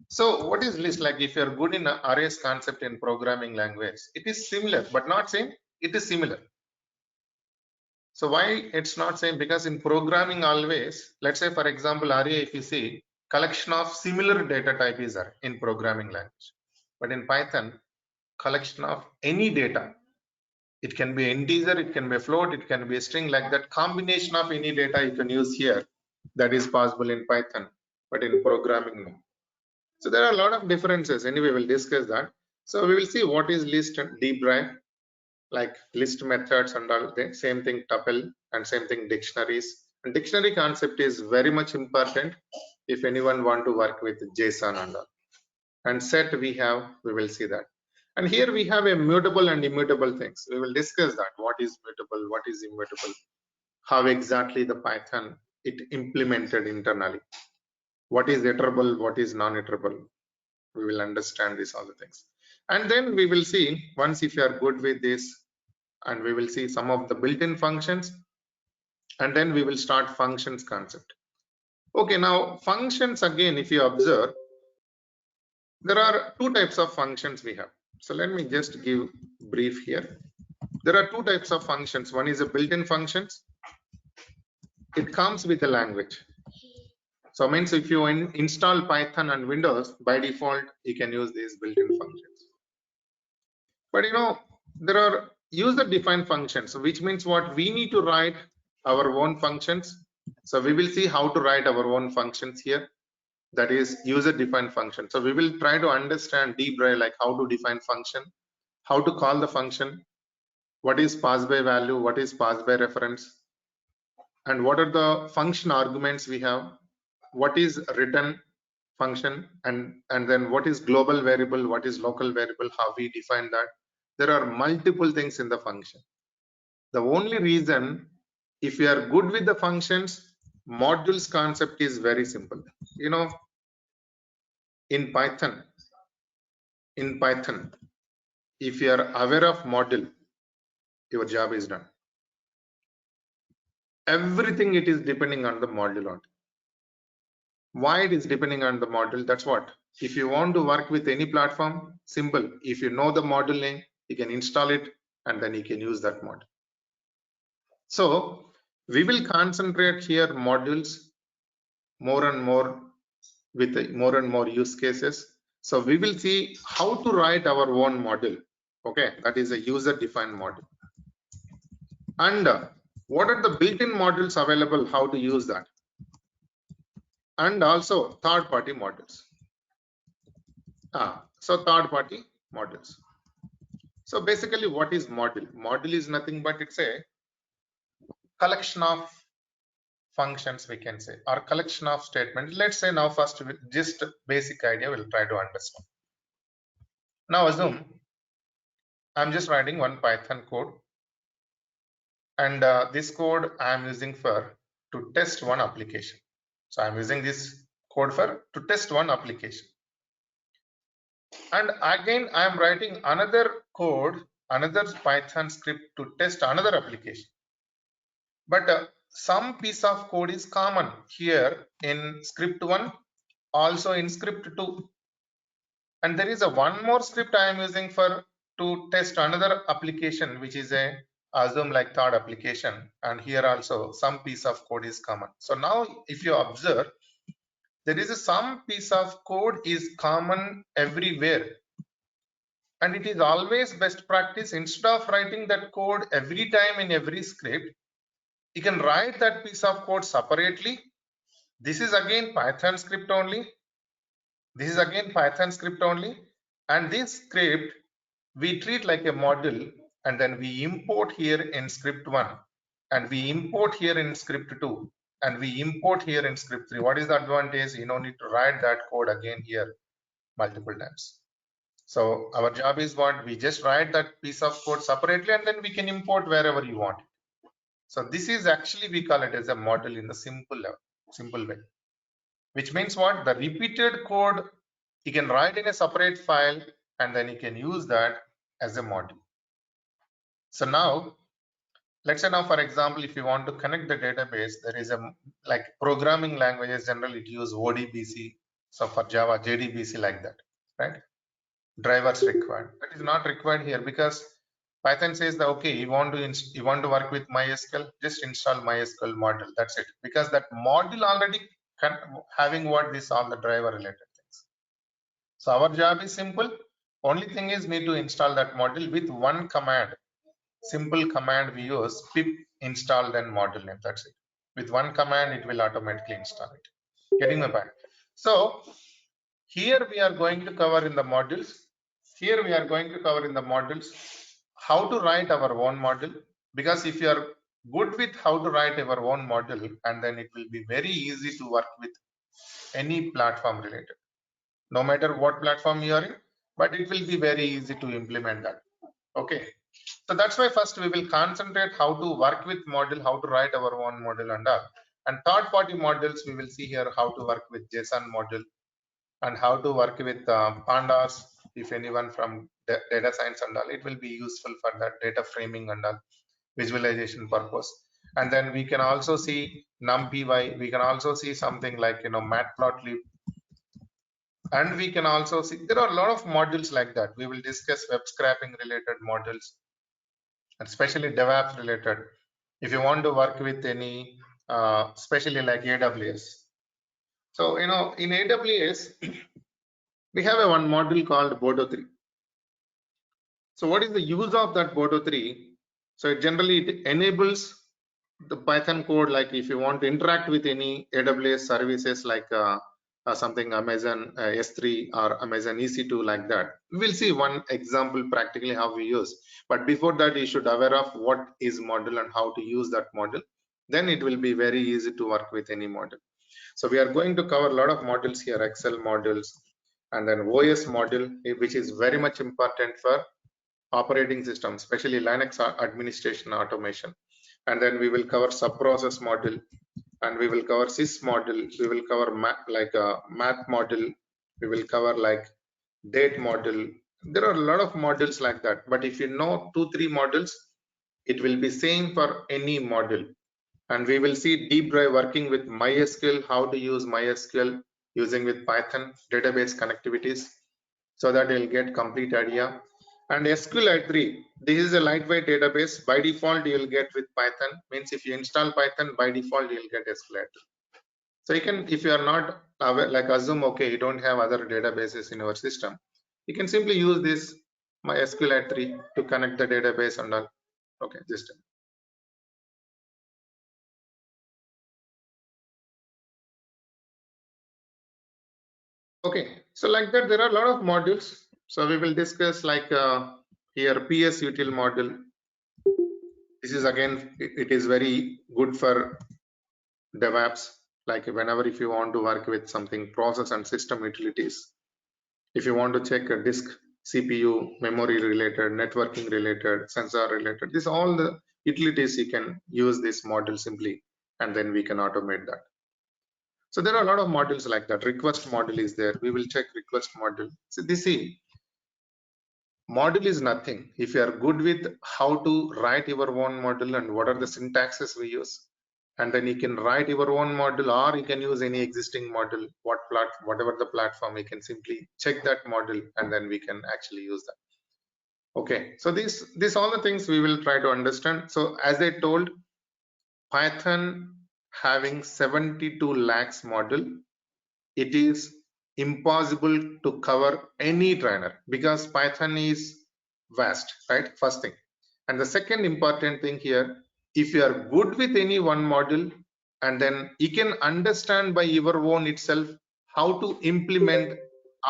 So what is list? Like if you're good in arrays concept in programming language, it is similar, but not same. It is similar. So why it's not same? Because in programming always, let's say for example, array, if you see, collection of similar data type is array in programming language. But in Python, collection of any data. It can be integer, it can be a float, it can be a string, like that combination of any data you can use here. That is possible in Python, but in programming no. So there are a lot of differences. Anyway, we'll discuss that. So we will see what is list and deep dive, like list methods and all. The same thing tuple and same thing dictionaries. And dictionary concept is very much important if anyone want to work with JSON and all. And set we will see that. And here we have a mutable and immutable things. We will discuss that. What is mutable, what is immutable, how exactly the Python it implemented internally. What is iterable, what is non-iterable. We will understand these all the things. And then we will see, once if you are good with this, and we will see some of the built-in functions, and then we will start functions concept. Okay, now functions, again, if you observe, there are two types of functions we have. So let me just give brief here. There are two types of functions. One is a built-in functions. It comes with a language. So means if you install Python on Windows, by default, you can use these built-in functions. But you know, there are user-defined functions, which means what we need to write our own functions. So we will see how to write our own functions here. That is user-defined function. So we will try to understand deep dive, like how to define function, how to call the function, what is pass by value, what is pass by reference, and what are the function arguments we have, what is return function, and then what is global variable, what is local variable, how we define that. There are multiple things in the function. The only reason, if you are good with the functions, modules concept is very simple. You know, in Python, if you are aware of module, your job is done. Everything it is depending on the module only. Why it is depending on the module? That's what. If you want to work with any platform, simple. If you know the module name, you can install it and then you can use that module. So we will concentrate here modules more and more with more and more use cases. So we will see how to write our own module. Okay, that is a user-defined module. And what are the built-in modules available? How to use that? And also third-party modules. So third-party modules. So basically, what is module? Module is nothing but it's a collection of functions, we can say, or collection of statements. Let's say now first, just basic idea we'll try to understand. Now assume I'm just writing one Python code, and this code I'm using for to test one application. So I'm using this code for to test one application. And again, I'm writing another code, another Python script to test another application. But some piece of code is common here in script 1, also in script 2. And there is a one more script I am using for to test another application, which is a assume like third application. And here also some piece of code is common. So now if you observe, there is some piece of code is common everywhere. And it is always best practice, instead of writing that code every time in every script, you can write that piece of code separately. This is again Python script only. This is again Python script only. And this script we treat like a module, and then we import here in script 1, and we import here in script 2, and we import here in script 3. What is the advantage? You don't need to write that code again here multiple times. So our job is what? We just write that piece of code separately, and then we can import wherever you want. So this is actually, we call it as a module in the simple way. Which means what? The repeated code you can write in a separate file and then you can use that as a module. So now, let's say now, for example, if you want to connect the database, there is a like programming languages generally it use ODBC. So for Java, JDBC like that, right? Drivers required. That is not required here because Python says that okay, you want to work with MySQL, just install MySQL module. That's it. Because that module already having what this all the driver related things. So our job is simple. Only thing is need to install that module with one command. Simple command we use pip install then module name. That's it. With one command, it will automatically install it. Getting my point? So here we are going to cover in the modules. Here we are going to cover in the modules how to write our own module. Because if you are good with how to write our own module, and then it will be very easy to work with any platform related. No matter what platform you are in, but it will be very easy to implement that. Okay. So that's why first we will concentrate how to work with module, how to write our own module and all. And third party modules, we will see here how to work with JSON module and how to work with pandas. If anyone from data science and all, it will be useful for that data framing and all, visualization purpose. And then we can also see numpy, we can also see something like matplotlib, and we can also see there are a lot of modules like that. We will discuss web scraping related modules, especially DevOps related. If you want to work with any, especially like AWS. So, in AWS, we have one module called Bodo 3. So what is the use of that Bodo 3? So it enables the Python code, like if you want to interact with any AWS services like something Amazon S3 or Amazon EC2 like that. We'll see one example practically how we use. But before that, you should aware of what is module and how to use that module. Then it will be very easy to work with any module. So we are going to cover a lot of modules here, Excel modules, and then OS module, which is very much important for operating system, especially Linux administration automation. And then we will cover subprocess module, and we will cover sys module, we will cover math module, we will cover like date module. There are a lot of modules like that, but if you know 2-3 modules, it will be same for any module. And we will see deep dive working with MySQL, how to use MySQL using with Python database connectivities, so that you'll get complete idea. And SQLite 3, this is a lightweight database. By default, you will get with Python. Means if you install Python, by default, you will get SQLite 3. So you can, if you are not aware, like assume, okay, you don't have other databases in your system, you can simply use this MySQLite 3 to connect the database and all. Okay, just. Okay, so like that, there are a lot of modules. So we will discuss like here PS util module. This is again, it is very good for DevOps. Like whenever if you want to work with something process and system utilities, if you want to check a disk, CPU, memory related, networking related, sensor related, this all the utilities you can use this module simply, and then we can automate that. So there are a lot of modules like that. Request module is there. We will check request module. So this module is nothing. If you are good with how to write your own module and what are the syntaxes we use, and then you can write your own module, or you can use any existing module, whatever the platform, you can simply check that module and then we can actually use that. Okay, so this all the things we will try to understand. So as I told, Python having 72 lakhs module, it is impossible to cover any trainer because Python is vast, right? First thing. And the second important thing here, if you are good with any one module, and then you can understand by your own itself how to implement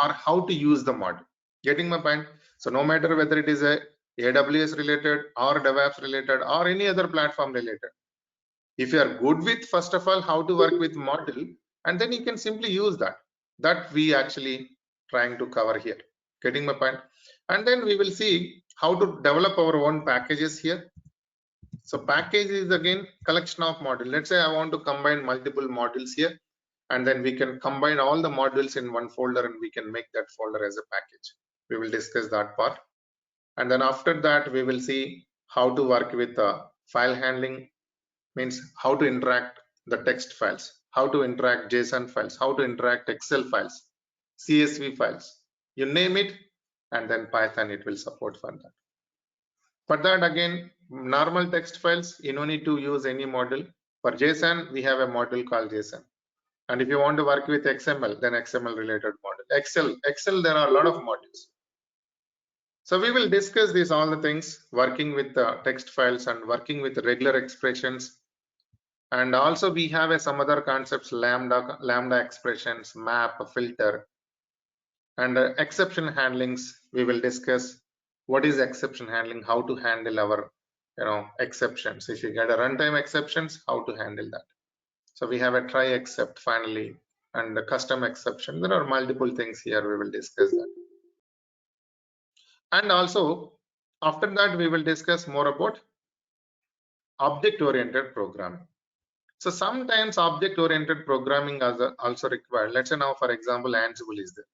or how to use the module. Getting my point? So no matter whether it is a AWS related or DevOps related or any other platform related, if you are good with first of all how to work with module, and then you can simply use that we actually trying to cover here. Getting my point? And then we will see how to develop our own packages here. So package is again collection of module. Let's say I want to combine multiple modules here, and then we can combine all the modules in one folder and we can make that folder as a package. We will discuss that part. And then after that, we will see how to work with file handling, means how to interact the text files, how to interact JSON files, how to interact Excel files, CSV files, you name it, and then Python it will support for that. For that again, normal text files, you don't need to use any module. For JSON, we have a module called JSON. And if you want to work with XML, then XML related module. Excel, there are a lot of modules. So we will discuss these all the things, working with the text files and working with regular expressions. And also we have some other concepts, lambda expressions, map, filter, and exception handlings. We will discuss what is exception handling, how to handle our exceptions. If you get a runtime exceptions, how to handle that. So we have a try except finally, and the custom exception. There are multiple things here. We will discuss that. And also after that, we will discuss more about object-oriented programming. So sometimes object-oriented programming is also required. Let's say now, for example, Ansible is there.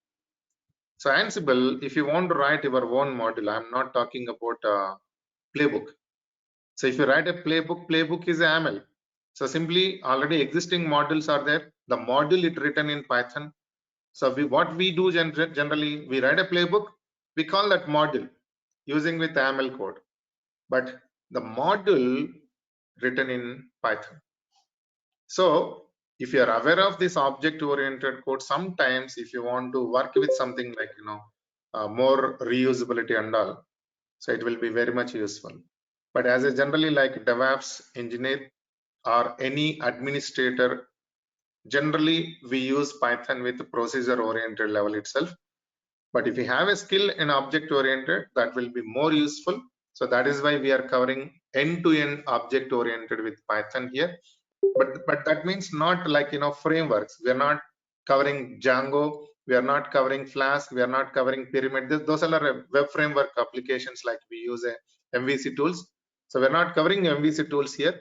So Ansible, if you want to write your own module, I'm not talking about playbook. So if you write a playbook is YAML. So simply already existing modules are there. The module is written in Python. So what we do generally, we write a playbook. We call that module using with YAML code. But the module written in Python. So if you are aware of this object-oriented code, sometimes if you want to work with something like more reusability and all, so it will be very much useful. But as a generally like Devops engineer or any administrator, generally we use Python with procedure-oriented level itself. But if you have a skill in object-oriented, that will be more useful. So that is why we are covering end-to-end object-oriented with Python here. But that means not like frameworks. We are not covering Django, we are not covering Flask, we are not covering Pyramid. Those are web framework applications like we use MVC tools. So we're not covering MVC tools here.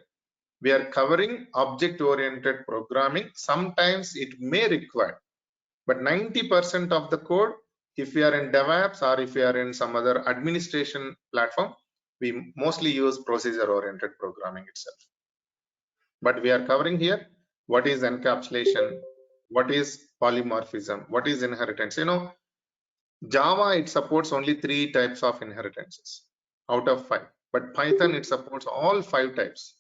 We are covering object-oriented programming. Sometimes it may require, but 90% of the code, if we are in DevOps or if we are in some other administration platform, we mostly use procedure-oriented programming itself. But we are covering here what is encapsulation, what is polymorphism, what is inheritance. Java, it supports only 3 types of inheritances out of 5, but Python, it supports all 5 types.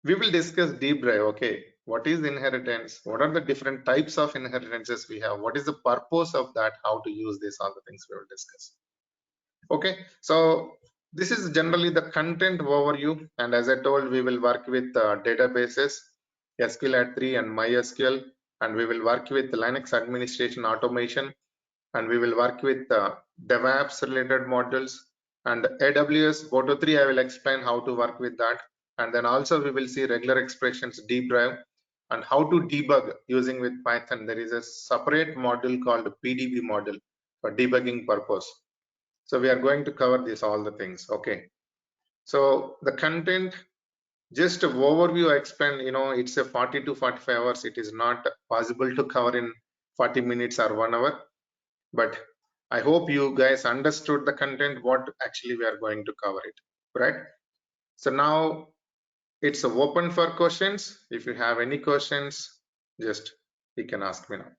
We will discuss deep dive. Okay, what is inheritance, what are the different types of inheritances we have, what is the purpose of that, how to use this, all the things we will discuss. Okay, so this is generally the content overview, and as I told, we will work with databases, SQL 3 and MySQL, and we will work with Linux administration automation, and we will work with DevOps related modules, and AWS Boto 3 I will explain how to work with that, and then also we will see regular expressions deep dive and how to debug using with Python. There is a separate module called PDB module for debugging purpose. So we are going to cover this all the things. Okay, so the content, just overview, explain, it's a 40 to 45 hours. It is not possible to cover in 40 minutes or 1 hour, but I hope you guys understood the content, what actually we are going to cover it, right? So now it's open for questions. If you have any questions, just you can ask me now.